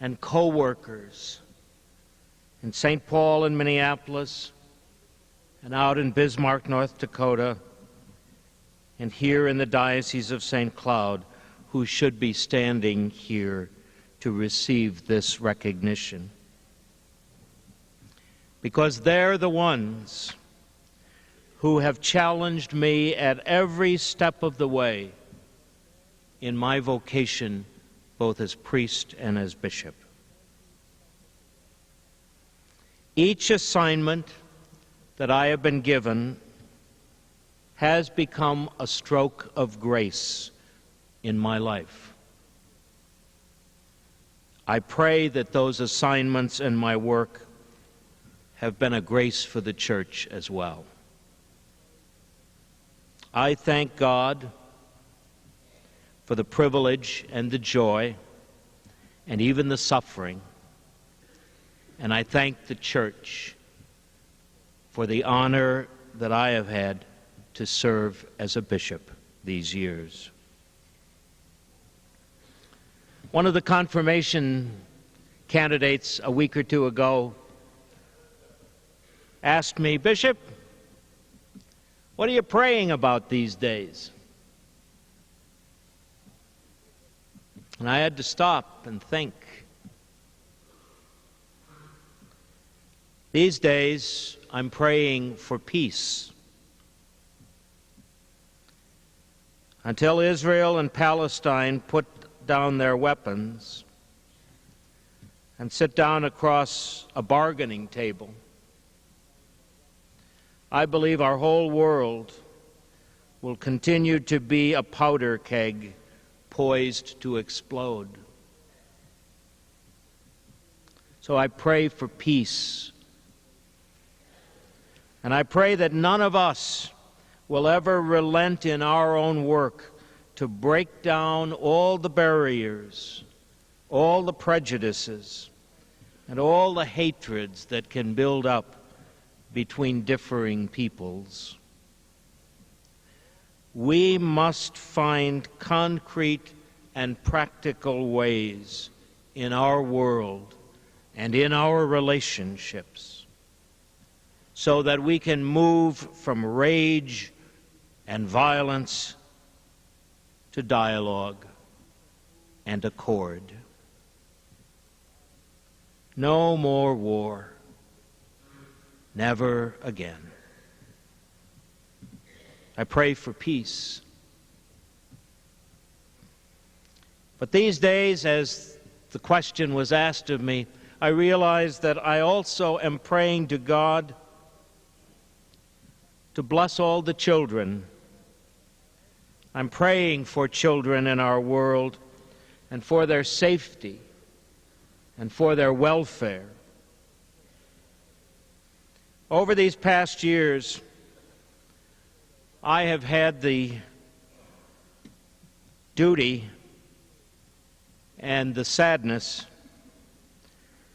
Speaker 6: and co-workers in St. Paul and Minneapolis, and out in Bismarck, North Dakota, and here in the Diocese of St. Cloud, who should be standing here to receive this recognition. Because they're the ones who have challenged me at every step of the way in my vocation, both as priest and as bishop. Each assignment that I have been given has become a stroke of grace in my life. I pray that those assignments and my work have been a grace for the church as well. I thank God for the privilege and the joy and even the suffering, and I thank the church for the honor that I have had to serve as a bishop these years. One of the confirmation candidates a week or two ago asked me, "Bishop, what are you praying about these days?" And I had to stop and think. These days, I'm praying for peace. Until Israel and Palestine put down their weapons and sit down across a bargaining table, I believe our whole world will continue to be a powder keg poised to explode. So I pray for peace. And I pray that none of us will ever relent in our own work to break down all the barriers, all the prejudices, and all the hatreds that can build up between differing peoples. We must find concrete and practical ways in our world and in our relationships so that we can move from rage and violence to dialogue and accord. No more war. Never again. I pray for peace. But these days, as the question was asked of me, I realized that I also am praying to God to bless all the children. I'm praying for children in our world and for their safety and for their welfare. Over these past years, I have had the duty and the sadness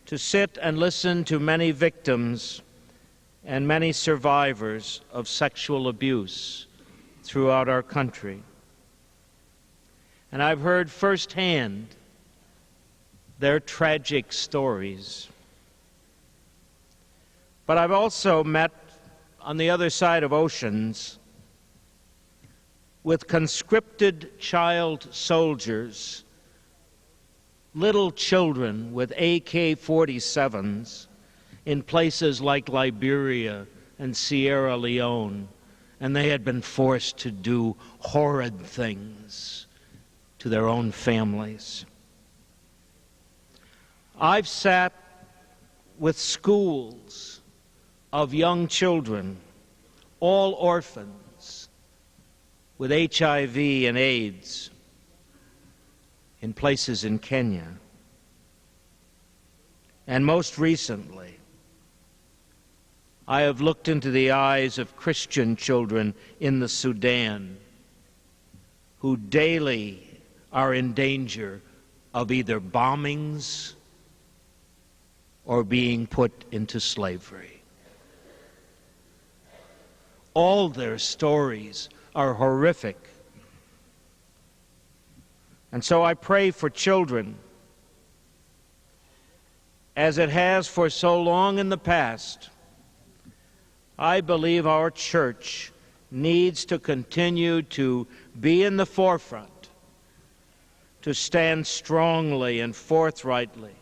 Speaker 6: to sit and listen to many victims and many survivors of sexual abuse throughout our country. And I've heard firsthand their tragic stories. But I've also met on the other side of oceans with conscripted child soldiers, little children with AK-47s in places like Liberia and Sierra Leone, and they had been forced to do horrid things to their own families. I've sat with schools of young children, all orphans, with HIV and AIDS in places in Kenya. And most recently, I have looked into the eyes of Christian children in the Sudan who daily are in danger of either bombings or being put into slavery. All their stories are horrific. And so I pray for children, as it has for so long in the past. I believe our church needs to continue to be in the forefront, to stand strongly and forthrightly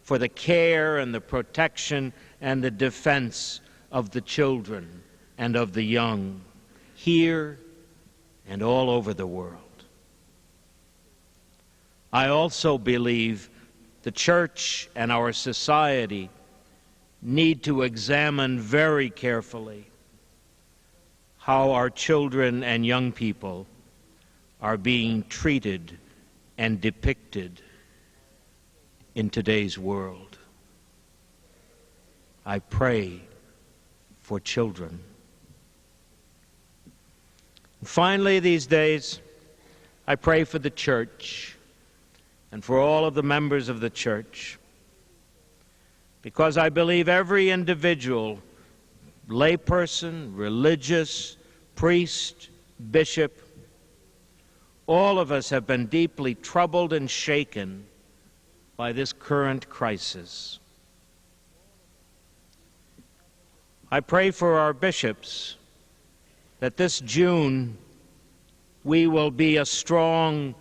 Speaker 6: for the care and the protection and the defense of the children and of the young, here and all over the world. I also believe the church and our society need to examine very carefully how our children and young people are being treated and depicted in today's world. I pray for children. Finally, these days, I pray for the church and for all of the members of the church, because I believe every individual, layperson, religious, priest, bishop, all of us have been deeply troubled and shaken by this current crisis. I pray for our bishops that this June we will be a strong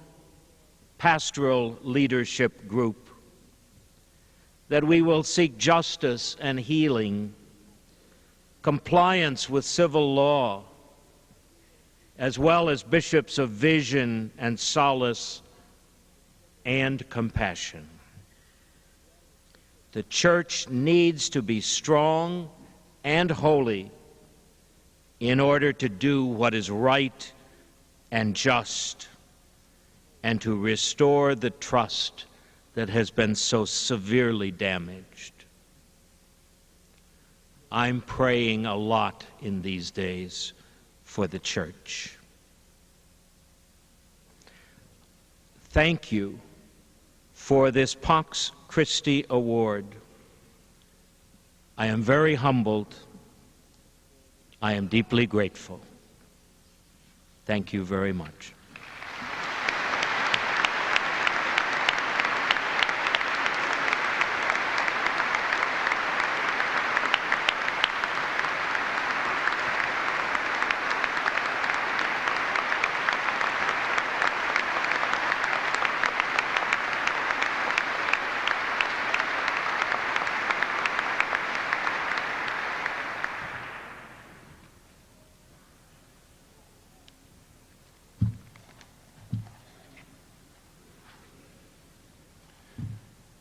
Speaker 6: pastoral leadership group, that we will seek justice and healing, compliance with civil law, as well as bishops of vision and solace and compassion. The church needs to be strong and holy in order to do what is right and just, and to restore the trust that has been so severely damaged. I'm praying a lot in these days for the church. Thank you for this Pax Christi Award. I am very humbled. I am deeply grateful. Thank you very much.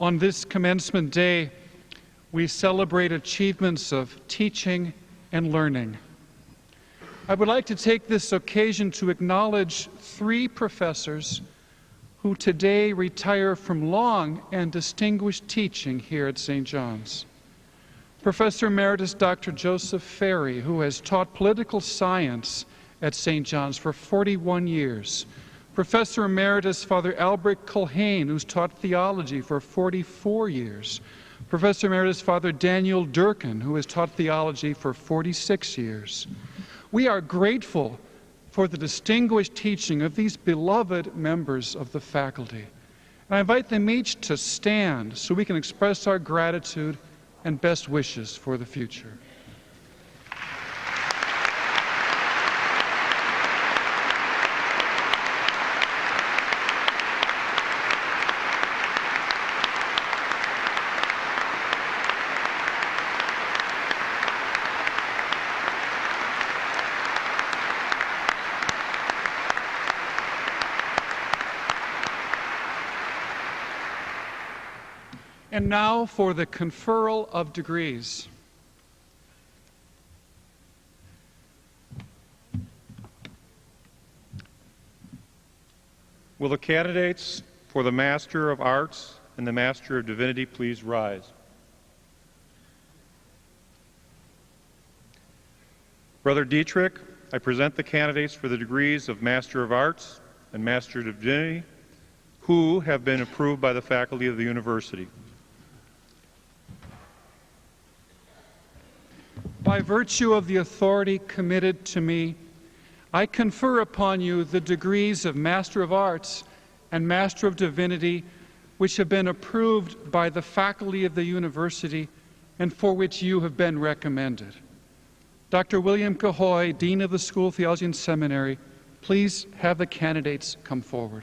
Speaker 2: On this Commencement Day, we celebrate achievements of teaching and learning. I would like to take this occasion to acknowledge 3 professors who today retire from long and distinguished teaching here at St. John's. Professor Emeritus Dr. Joseph Ferry, who has taught political science at St. John's for 41 years. Professor Emeritus Father Albrecht Culhane, who's taught theology for 44 years. Professor Emeritus Father Daniel Durkin, who has taught theology for 46 years. We are grateful for the distinguished teaching of these beloved members of the faculty. And I invite them each to stand so we can express our gratitude and best wishes for the future. And now for the conferral of degrees.
Speaker 4: Will the candidates for the Master of Arts and the Master of Divinity please rise? Brother Dietrich, I present the candidates for the degrees of Master of Arts and Master of Divinity who have been approved by the faculty of the university.
Speaker 2: By virtue of the authority committed to me, I confer upon you the degrees of Master of Arts and Master of Divinity which have been approved by the faculty of the university and for which you have been recommended. Dr. William Cahoy, Dean of the School of Theology and Seminary, please have the candidates come forward.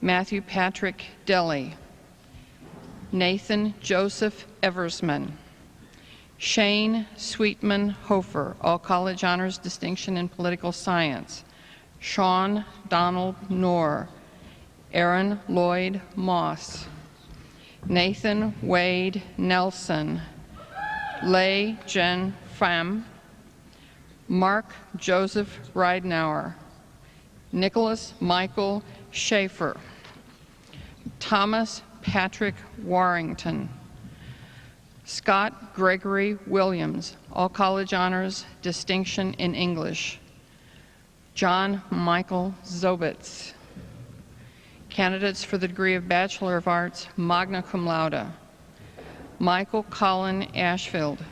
Speaker 7: Matthew Patrick Deli, Nathan Joseph Eversman, Shane Sweetman Hofer, all college honors, distinction in political science, Sean Donald Knorr, Aaron Lloyd Moss, Nathan Wade Nelson, Lei Jen Pham, Mark Joseph Ridenauer, Nicholas Michael Schaefer, Thomas Patrick Warrington, Scott Gregory Williams, all college honors, distinction in English, John Michael Zobitz. Candidates for the degree of Bachelor of Arts, magna cum laude, Michael Colin Ashfield,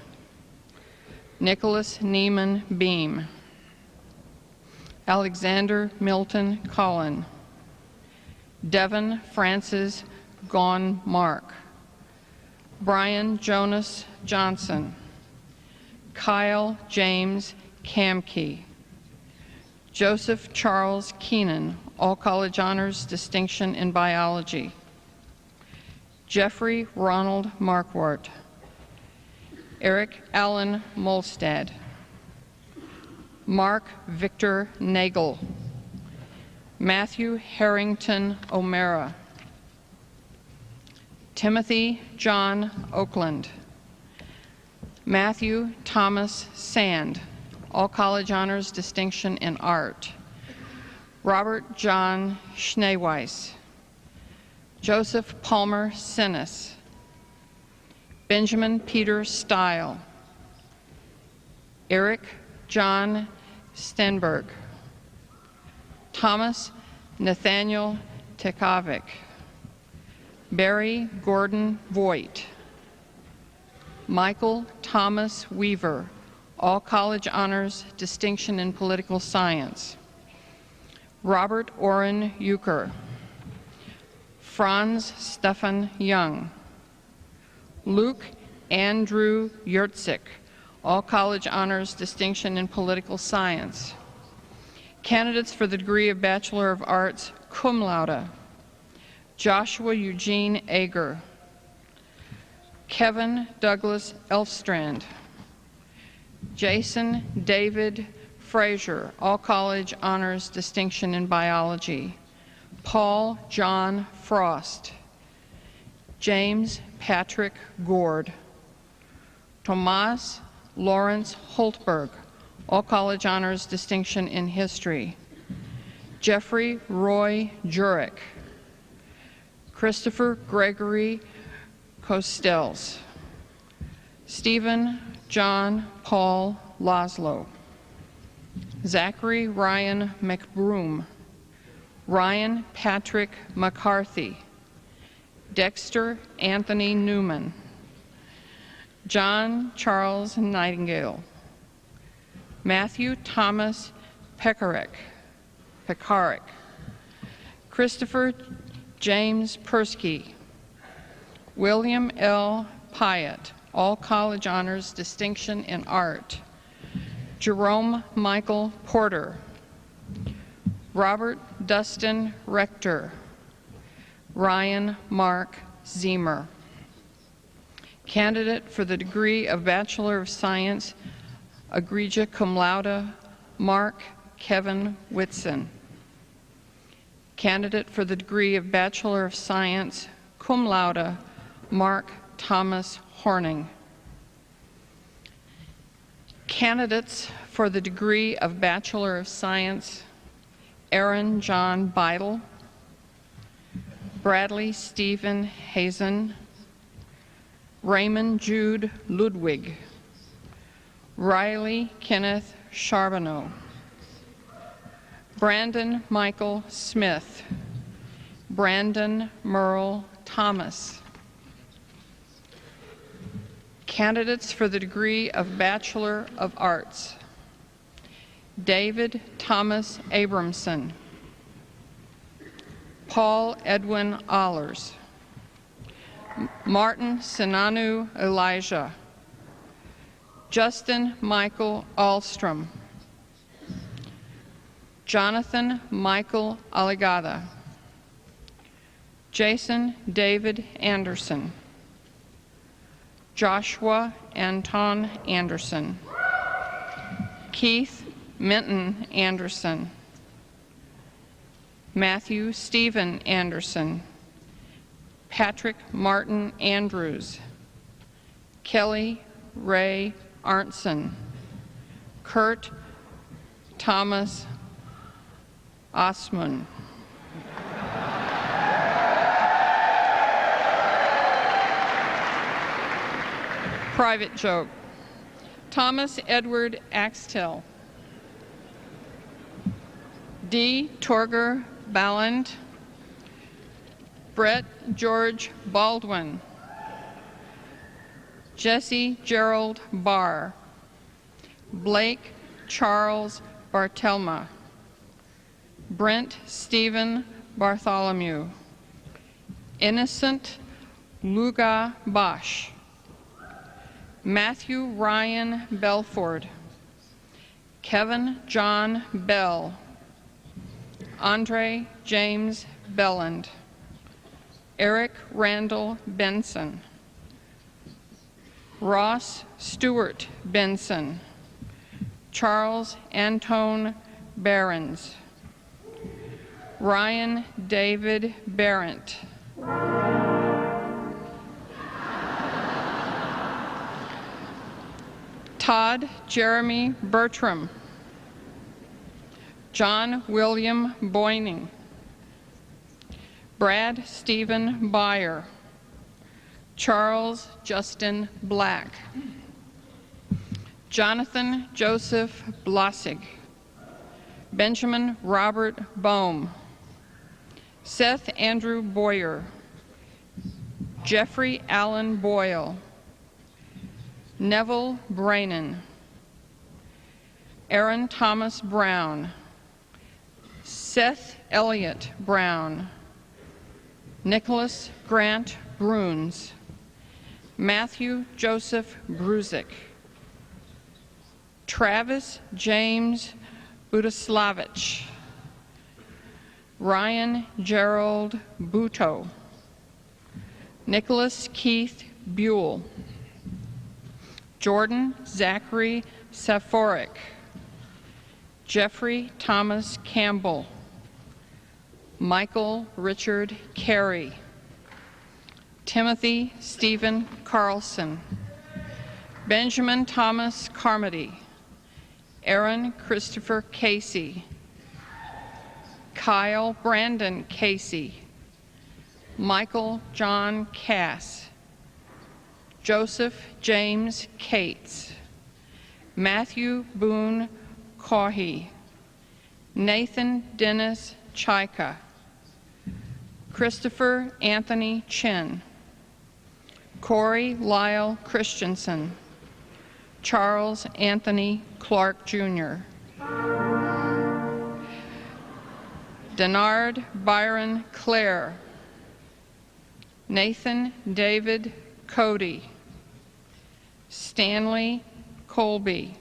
Speaker 7: Nicholas Neiman Beam, Alexander Milton Collin, Devin Francis Gaughan Mark, Brian Jonas Johnson, Kyle James Kamke, Joseph Charles Keenan, all college honors, distinction in biology, Jeffrey Ronald Marquardt, Eric Allen Molstad, Mark Victor Nagel, Matthew Harrington O'Mara, Timothy John Oakland, Matthew Thomas Sand, all college honors, distinction in art, Robert John Schneeweiss, Joseph Palmer Sinnis, Benjamin Peter Stile, Eric John Stenberg, Thomas Nathaniel Tekovic, Barry Gordon Voigt, Michael Thomas Weaver, all college honors, distinction in political science, Robert Orrin Euchre, Franz Stefan Young, Luke Andrew Yurtzik, all college honors, distinction in political science. Candidates for the degree of Bachelor of Arts, cum laude, Joshua Eugene Ager, Kevin Douglas Elfstrand, Jason David Frazier, all college honors, distinction in biology, Paul John Frost, James Patrick Gord, Tomas Lawrence Holtberg, all college honors, distinction in history, Jeffrey Roy Jurek, Christopher Gregory Costells, Stephen John Paul Laszlo, Zachary Ryan McBroom, Ryan Patrick McCarthy, Dexter Anthony Newman, John Charles Nightingale, Matthew Thomas Pekarik, Christopher James Persky, William L. Pyatt, all college honors, distinction in art, Jerome Michael Porter, Robert Dustin Rector, Ryan Mark Zemer. Candidate for the degree of Bachelor of Science, egregia cum laude, Mark Kevin Whitson. Candidate for the degree of Bachelor of Science, cum laude, Mark Thomas Horning. Candidates for the degree of Bachelor of Science, Aaron John Beidel, Bradley Stephen Hazen, Raymond Jude Ludwig, Riley Kenneth Charbonneau, Brandon Michael Smith, Brandon Merle Thomas. Candidates for the degree of Bachelor of Arts, David Thomas Abramson, Paul Edwin Allers, Martin Sinanu Elijah, Justin Michael Ahlstrom, Jonathan Michael Aligada, Jason David Anderson, Joshua Anton Anderson, Keith Minton Anderson, Matthew Stephen Anderson, Patrick Martin Andrews, Kelly Ray Arntzen, Kurt Thomas Osman, private joke, Thomas Edward Axtell, D. Torger Balland, Brett George Baldwin, Jesse Gerald Barr, Blake Charles Bartelma, Brent Stephen Bartholomew, Innocent Luga Bosch, Matthew Ryan Belford, Kevin John Bell, Andre James Belland, Eric Randall Benson, Ross Stewart Benson, Charles Antone Behrens, Ryan David Barrett, Todd Jeremy Bertram, John William Boyning, Brad Stephen Byer, Charles Justin Black, Jonathan Joseph Blossig, Benjamin Robert Bohm, Seth Andrew Boyer, Jeffrey Allen Boyle, Neville Brannon, Aaron Thomas Brown, Seth Elliott Brown, Nicholas Grant Bruns, Matthew Joseph Bruzik, Travis James Budaslavich, Ryan Gerald Buto, Nicholas Keith Buell, Jordan Zachary Saforik, Jeffrey Thomas Campbell, Michael Richard Carey, Timothy Stephen Carlson, Benjamin Thomas Carmody, Aaron Christopher Casey, Kyle Brandon Casey, Michael John Cass, Joseph James Cates, Matthew Boone Caughey, Nathan Dennis Chaika, Christopher Anthony Chin, Corey Lyle Christensen, Charles Anthony Clark Jr., Denard Byron Clare, Nathan David Cody, Stanley Colby,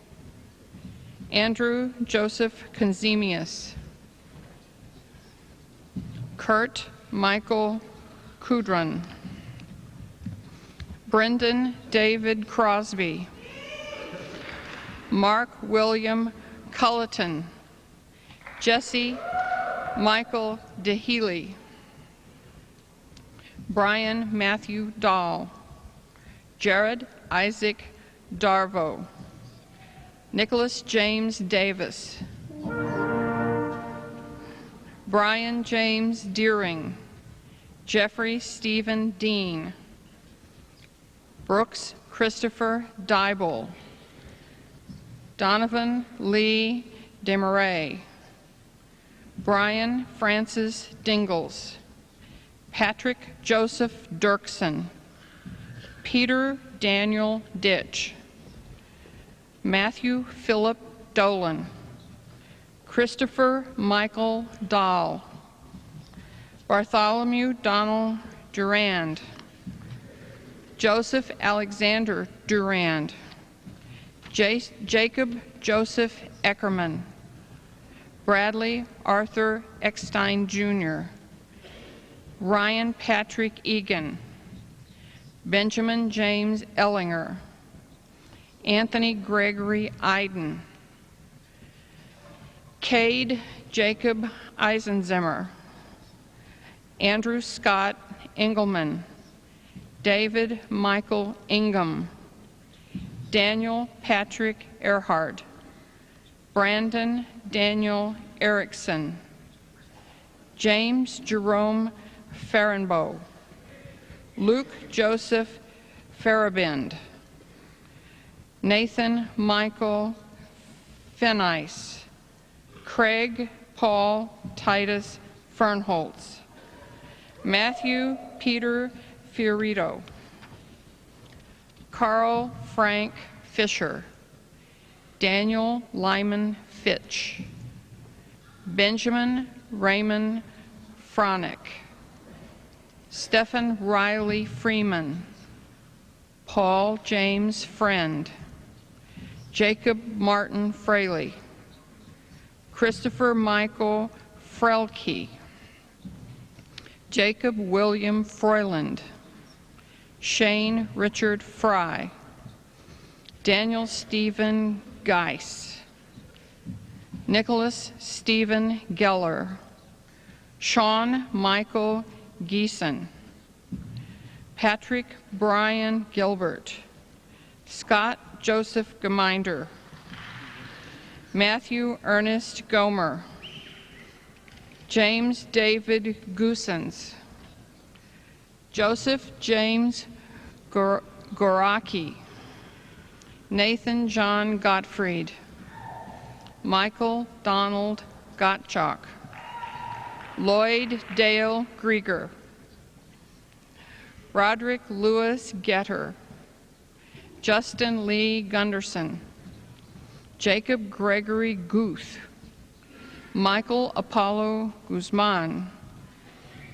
Speaker 7: Andrew Joseph Konzemius, Kurt Michael Kudrun, Brendan David Crosby, Mark William Culleton, Jesse Michael DeHealy, Brian Matthew Dahl, Jared Isaac Darvo, Nicholas James Davis, Brian James Deering, Jeffrey Stephen Dean, Brooks Christopher Dybel, Donovan Lee Desmarais, Brian Francis Dingles, Patrick Joseph Dirksen, Peter Daniel Ditch, Matthew Philip Dolan, Christopher Michael Dahl, Bartholomew Donald Durand, Joseph Alexander Durand, Jacob Joseph Eckerman, Bradley Arthur Eckstein Jr., Ryan Patrick Egan, Benjamin James Ellinger, Anthony Gregory Iden, Cade Jacob Eisenzimmer, Andrew Scott Engelman, David Michael Ingham, Daniel Patrick Earhart, Brandon Daniel Erickson, James Jerome Ferenbow, Luke Joseph Farabind, Nathan Michael Fenice, Craig Paul Titus Fernholtz, Matthew Peter Fiorito, Carl Frank Fisher, Daniel Lyman Fitch, Benjamin Raymond Fronick, Stephen Riley Freeman, Paul James Friend, Jacob Martin Fraley, Christopher Michael Frelke, Jacob William Froyland, Shane Richard Fry, Daniel Stephen Geis, Nicholas Stephen Geller, Sean Michael Geeson, Patrick Brian Gilbert, Scott Joseph Geminder, Matthew Ernest Gomer, James David Goosens, Joseph James Goraki, Nathan John Gottfried, Michael Donald Gottschalk, Lloyd Dale Grieger, Roderick Lewis Getter, Justin Lee Gunderson, Jacob Gregory Guth, Michael Apollo Guzman,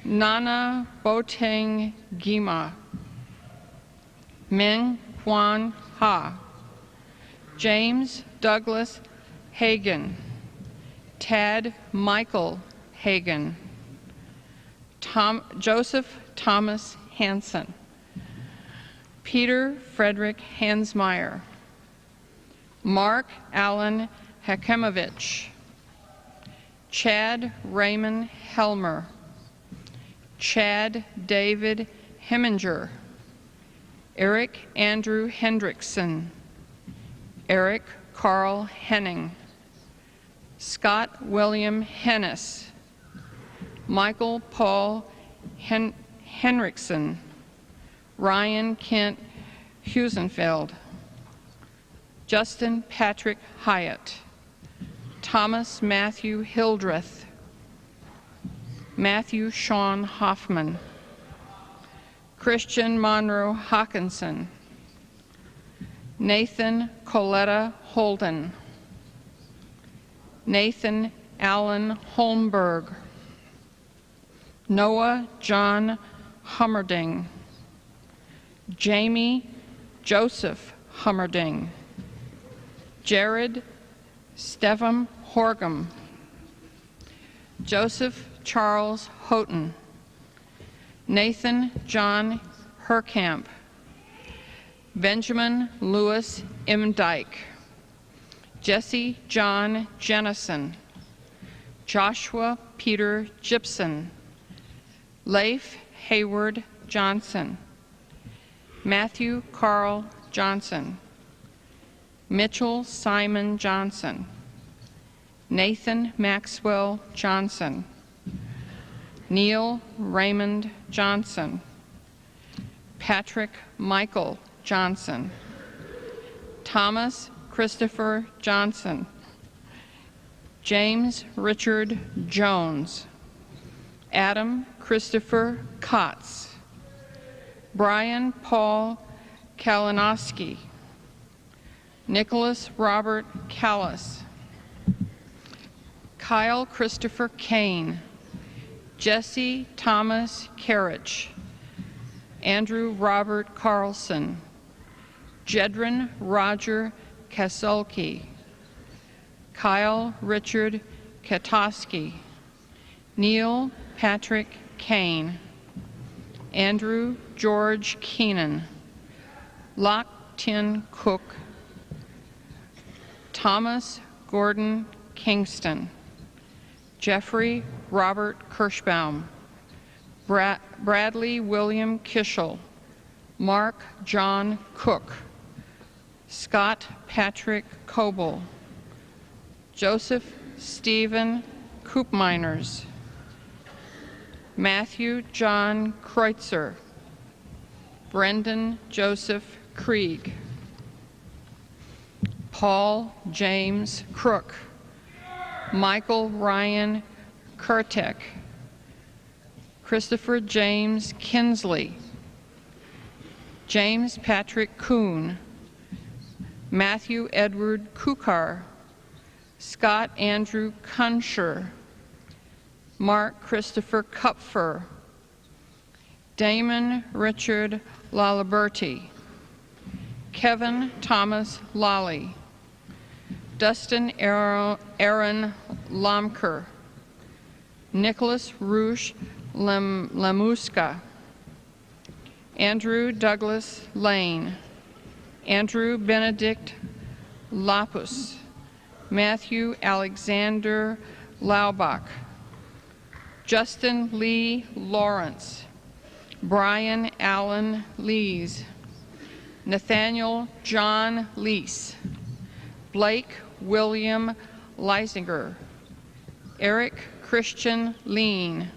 Speaker 7: Nana Boteng Gima, Meng Quan Ha, James Douglas Hagan, Tad Michael Hagan, Joseph Thomas Hansen, Peter Frederick Hansmeyer, Mark Allen Hakemovich, Chad Raymond Helmer, Chad David Heminger, Eric Andrew Hendrickson, Eric Carl Henning, Scott William Hennis, Michael Paul Henriksen, Ryan Kent Husenfeld, Justin Patrick Hyatt, Thomas Matthew Hildreth, Matthew Sean Hoffman, Christian Monroe Hawkinson, Nathan Coletta Holden, Nathan Allen Holmberg, Noah John Hummerding, Jamie Joseph Hummerding, Jared Stevem Horgum, Joseph Charles Houghton, Nathan John Herkamp, Benjamin Lewis Imdyke, Jesse John Jennison, Joshua Peter Gibson, Leif Hayward Johnson, Matthew Carl Johnson, Mitchell Simon Johnson, Nathan Maxwell Johnson, Neil Raymond Johnson, Patrick Michael Johnson, Thomas Christopher Johnson, James Richard Jones, Adam Christopher Kotz, Brian Paul Kalinowski, Nicholas Robert Callis, Kyle Christopher Kane, Jesse Thomas Karich, Andrew Robert Carlson, Jedrin Roger Kasulki, Kyle Richard Katosky, Neil Patrick Kane, Andrew George Keenan, Lock Tin Cook, Thomas Gordon Kingston, Jeffrey Robert Kirschbaum, Bradley William Kishel, Mark John Cook, Scott Patrick Coble, Joseph Stephen Koopminers, Matthew John Kreutzer, Brendan Joseph Krieg, Paul James Crook, Michael Ryan Kurtek, Christopher James Kinsley, James Patrick Kuhn, Matthew Edward Kukar, Scott Andrew Kunsher, Mark Christopher Kupfer, Damon Richard Laliberti, Kevin Thomas Lally, Dustin Aaron Lomker, Nicholas Roosh Lamuska, Andrew Douglas Lane, Andrew Benedict Lapus, Matthew Alexander Laubach, Justin Lee Lawrence, Brian Allen Lees, Nathaniel John Leese, Blake William Leisinger, Eric Christian Lean,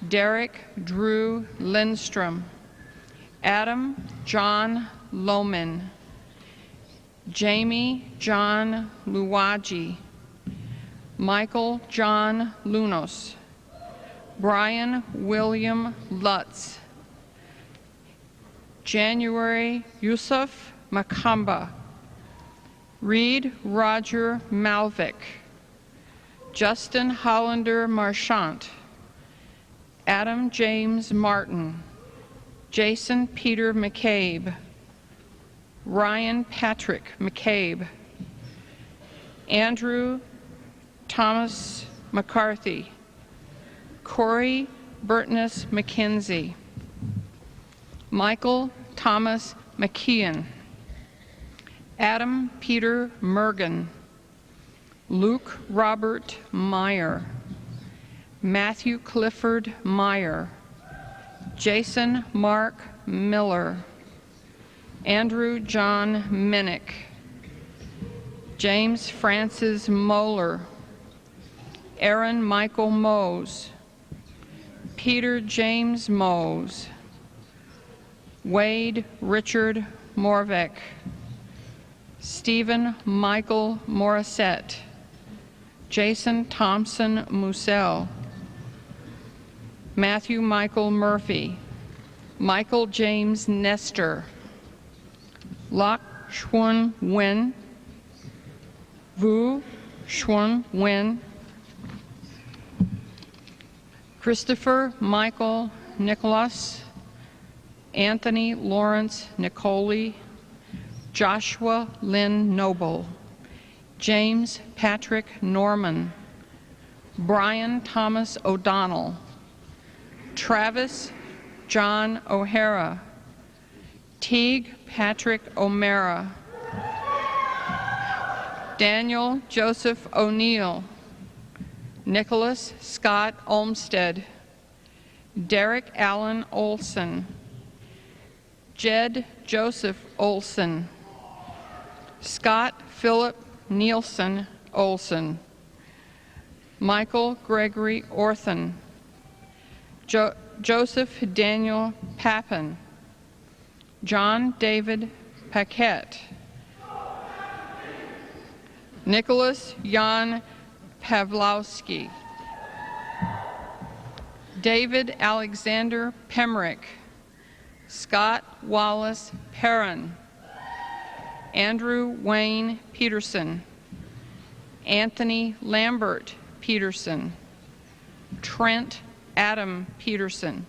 Speaker 7: Derek Drew Lindstrom, Adam John Lohman, Jamie John Luwaji, Michael John Lunos, Brian William Lutz, January Yusuf Makamba, Reed Roger Malvik, Justin Hollander Marchant, Adam James Martin, Jason Peter McCabe, Ryan Patrick McCabe, Andrew Thomas McCarthy, Corey Burtness McKenzie, Michael Thomas McKeon, Adam Peter Mergen, Luke Robert Meyer, Matthew Clifford Meyer, Jason Mark Miller, Andrew John Minnick, James Francis Moeller, Aaron Michael Mose, Peter James Mose, Wade Richard Morvek, Stephen Michael Morissette, Jason Thompson Musell, Matthew Michael Murphy, Michael James Nestor, Lok Shun Wen, Vu Shun Wen, Christopher Michael Nicholas, Anthony Lawrence Nicoli, Joshua Lynn Noble, James Patrick Norman, Brian Thomas O'Donnell, Travis John O'Hara, Teague Patrick O'Mara, Daniel Joseph O'Neill, Nicholas Scott Olmsted, Derek Allen Olson, Jed Joseph Olson, Scott Philip Nielsen Olson, Michael Gregory Orthan, Joseph Daniel Pappen, John David Paquette, Nicholas Jan Pavlowski, David Alexander Pemrick, Scott Wallace Perrin, Andrew Wayne Peterson, Anthony Lambert Peterson, Trent Adam Peterson,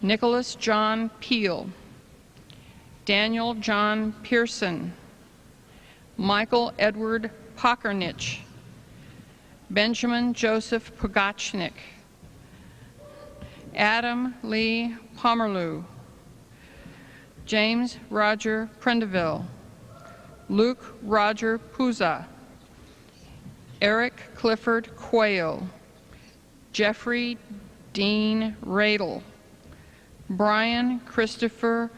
Speaker 7: Nicholas John Peel, Daniel John Pearson, Michael Edward Pockernich, Benjamin Joseph Pogachnik, Adam Lee Pomerleau, James Roger Prendeville, Luke Roger Puza, Eric Clifford Quayle, Jeffrey Dean Radel, Brian Christopher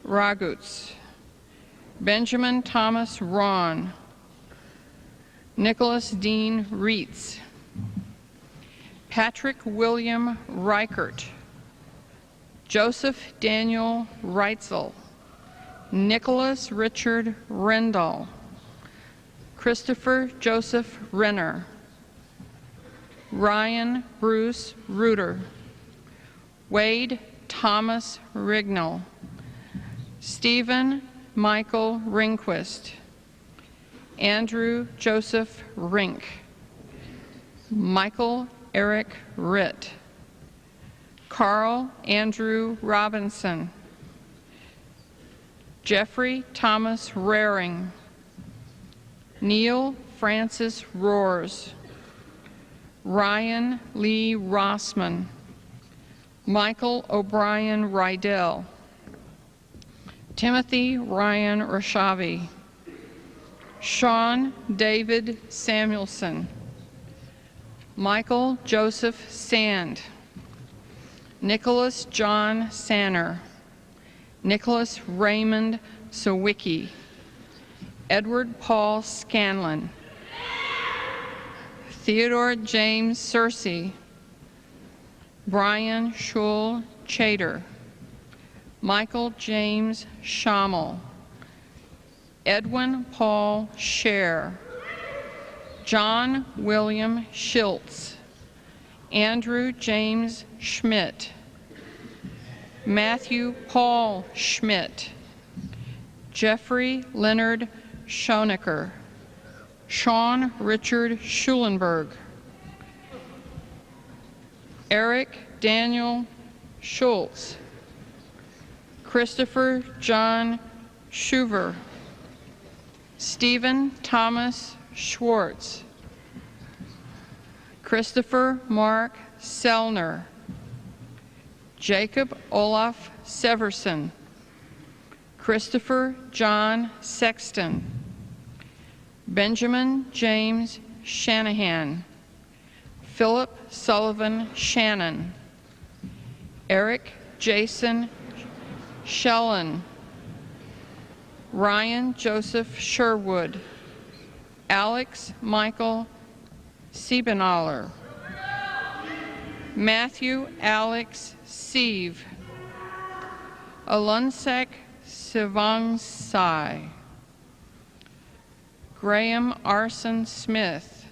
Speaker 7: Ragutz, Benjamin Thomas Ron, Nicholas Dean Reitz, Patrick William Reichert, Joseph Daniel Reitzel, Nicholas Richard Rendall, Christopher Joseph Renner, Ryan Bruce Reuter, Wade Thomas Rignall, Stephen Michael Ringquist, Andrew Joseph Rink, Michael Eric Ritt, Carl Andrew Robinson, Jeffrey Thomas Raring, Neil Francis Roars, Ryan Lee Rossman, Michael O'Brien Rydell, Timothy Ryan Rashavi, Sean David Samuelson, Michael Joseph Sand, Nicholas John Sanner, Nicholas Raymond Sawicki, Edward Paul Scanlon, Theodore James Searcy, Brian Schul Chater, Michael James Schammel, Edwin Paul Scher, John William Schiltz, Andrew James Schmidt, Matthew Paul Schmidt, Jeffrey Leonard Schonecker, Sean Richard Schulenberg, Eric Daniel Schultz, Christopher John Schuver, Stephen Thomas Schwartz, Christopher Mark Sellner, Jacob Olaf Severson, Christopher John Sexton, Benjamin James Shanahan, Philip Sullivan Shannon, Eric Jason Shellen, Ryan Joseph Sherwood, Alex Michael Siebenaller, Matthew Alex Sieve, Alunsek Sivangsai, Graham Arson Smith,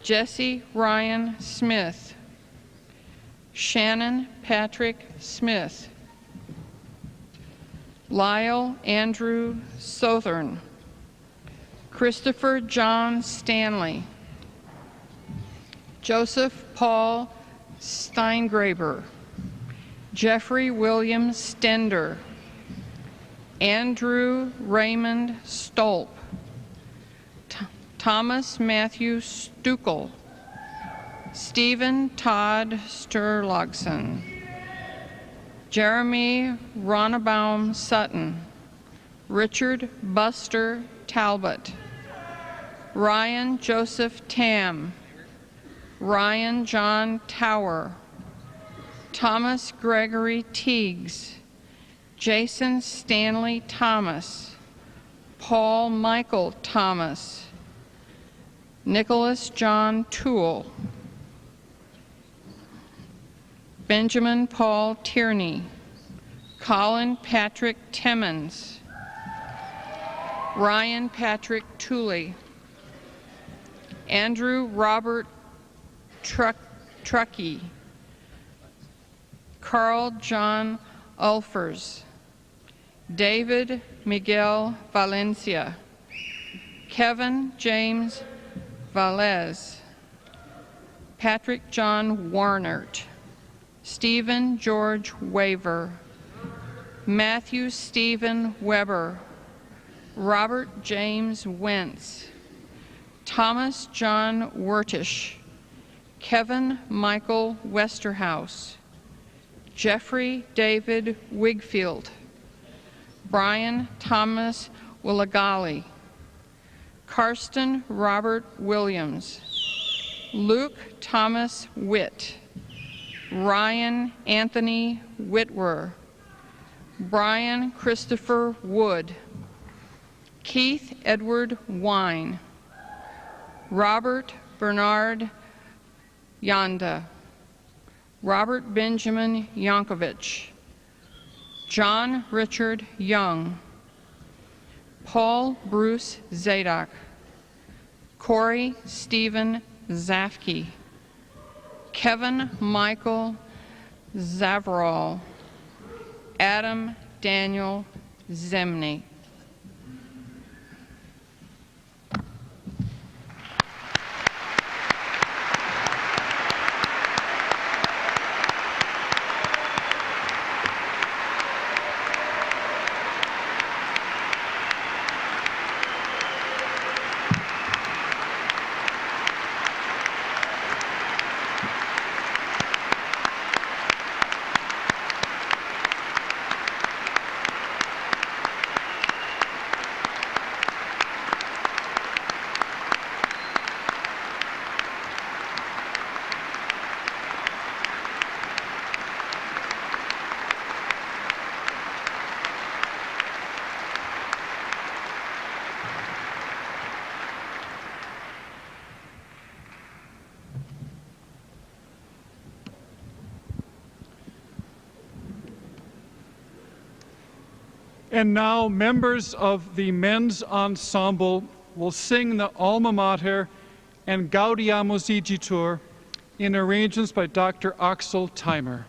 Speaker 7: Jesse Ryan Smith, Shannon Patrick Smith, Lyle Andrew Southern, Christopher John Stanley, Joseph Paul Steingraber, Jeffrey William Stender, Andrew Raymond Stolp, Thomas Matthew Stuckel, Stephen Todd Sturlogson, Jeremy Ronnebaum Sutton, Richard Buster Talbot, Ryan Joseph Tam, Ryan John Tower, Thomas Gregory Teagues, Jason Stanley Thomas, Paul Michael Thomas, Nicholas John Toole, Benjamin Paul Tierney, Colin Patrick Timmons, Ryan Patrick Tooley, Andrew Robert Truckee, Carl John Ulfers, David Miguel Valencia, Kevin James Valez, Patrick John Warnert, Stephen George Waver, Matthew Stephen Weber, Robert James Wentz, Thomas John Wertish, Kevin Michael Westerhouse, Jeffrey David Wigfield, Brian Thomas Willagali, Karsten Robert Williams, Luke Thomas Witt, Ryan Anthony Whitwer, Brian Christopher Wood, Keith Edward Wine, Robert Bernard Yanda, Robert Benjamin Yankovich, John Richard Young, Paul Bruce Zadok, Corey Stephen Zafke, Kevin Michael Zavarol, Adam Daniel Zemny.
Speaker 2: And now members of the men's ensemble will sing the Alma Mater and Gaudiamus Igitur in arrangements by Dr. Axel Timer.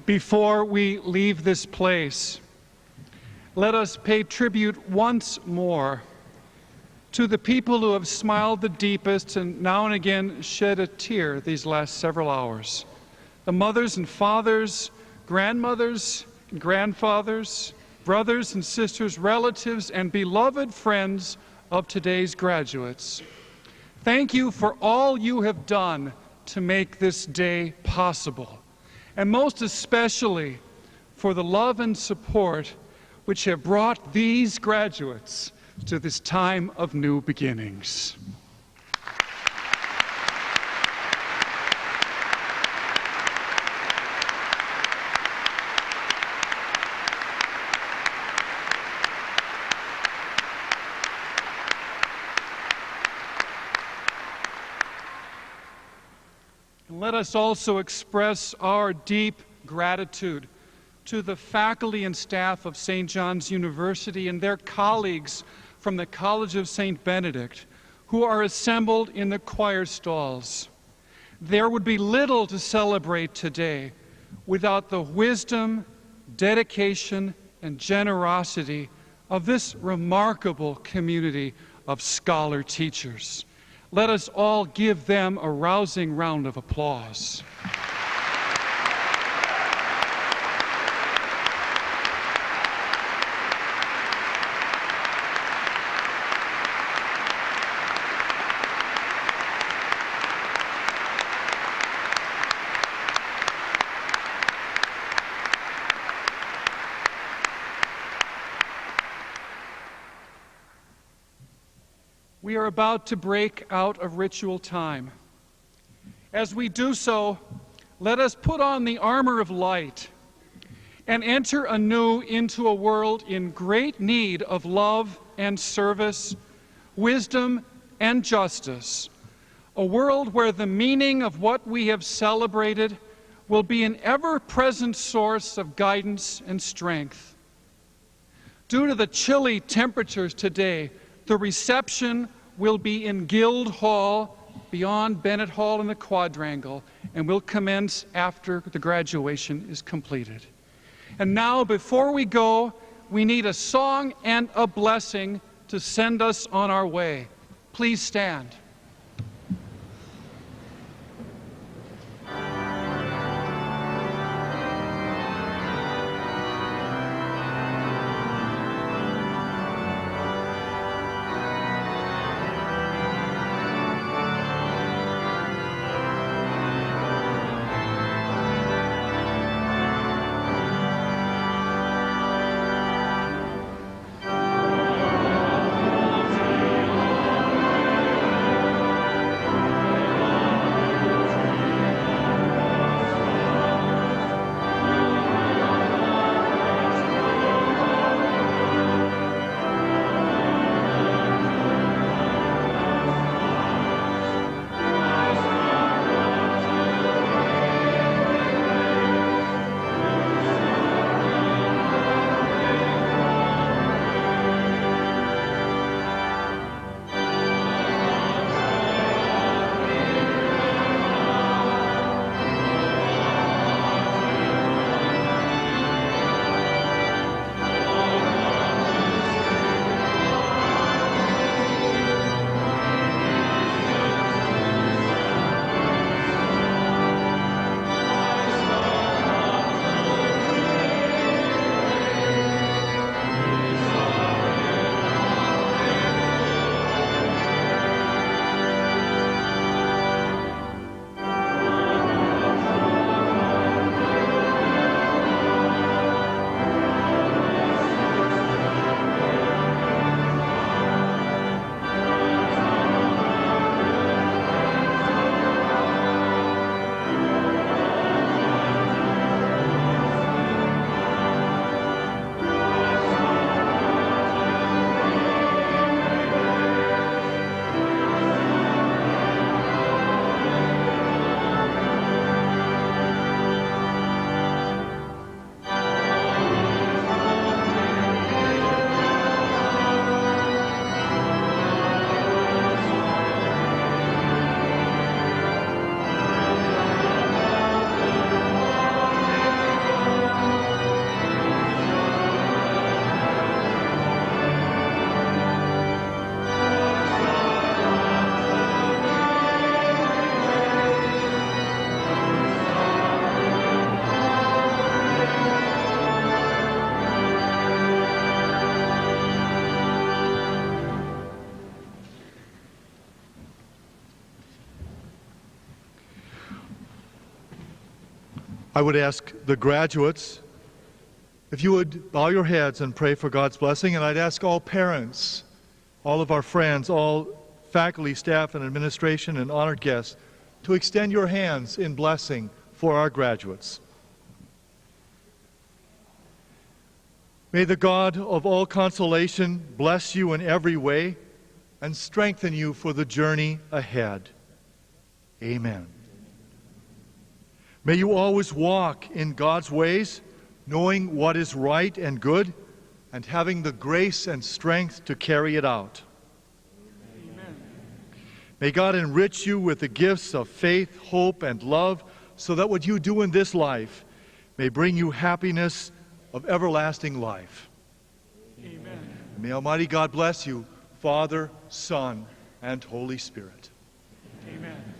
Speaker 2: Before we leave this place, let us pay tribute once more to the people who have smiled the deepest and now and again shed a tear these last several hours. The mothers and fathers, grandmothers and grandfathers, brothers and sisters, relatives, and beloved friends of today's graduates. Thank you for all you have done to make this day possible, and most especially for the love and support which have brought these graduates to this time of new beginnings. And let us also express our deep gratitude to the faculty and staff of St. John's University and their colleagues from the College of St. Benedict who are assembled in the choir stalls. There would be little to celebrate today without the wisdom, dedication, and generosity of this remarkable community of scholar teachers. Let us all give them a rousing round of applause. We are about to break out of ritual time. As we do so, let us put on the armor of light and enter anew into a world in great need of love and service, wisdom and justice, a world where the meaning of what we have celebrated will be an ever-present source of guidance and strength. Due to the chilly temperatures today, the reception will be in Guild Hall beyond Bennett Hall in the quadrangle and will commence after the graduation is completed. And now, before we go, we need a song and a blessing to send us on our way. Please stand.
Speaker 1: I would ask the graduates if you would bow your heads and pray for God's blessing, and I'd ask all parents, all of our friends, all faculty, staff, and administration, and honored guests to extend your hands in blessing for our graduates. May the God of all consolation bless you in every way and strengthen you for the journey ahead. Amen. May you always walk in God's ways, knowing what is right and good, and having the grace and strength to carry it out.
Speaker 2: Amen.
Speaker 1: May God enrich you with the gifts of faith, hope, and love, so that what you do in this life may bring you happiness of everlasting life.
Speaker 2: Amen.
Speaker 1: And may Almighty God bless you, Father, Son, and Holy Spirit.
Speaker 2: Amen.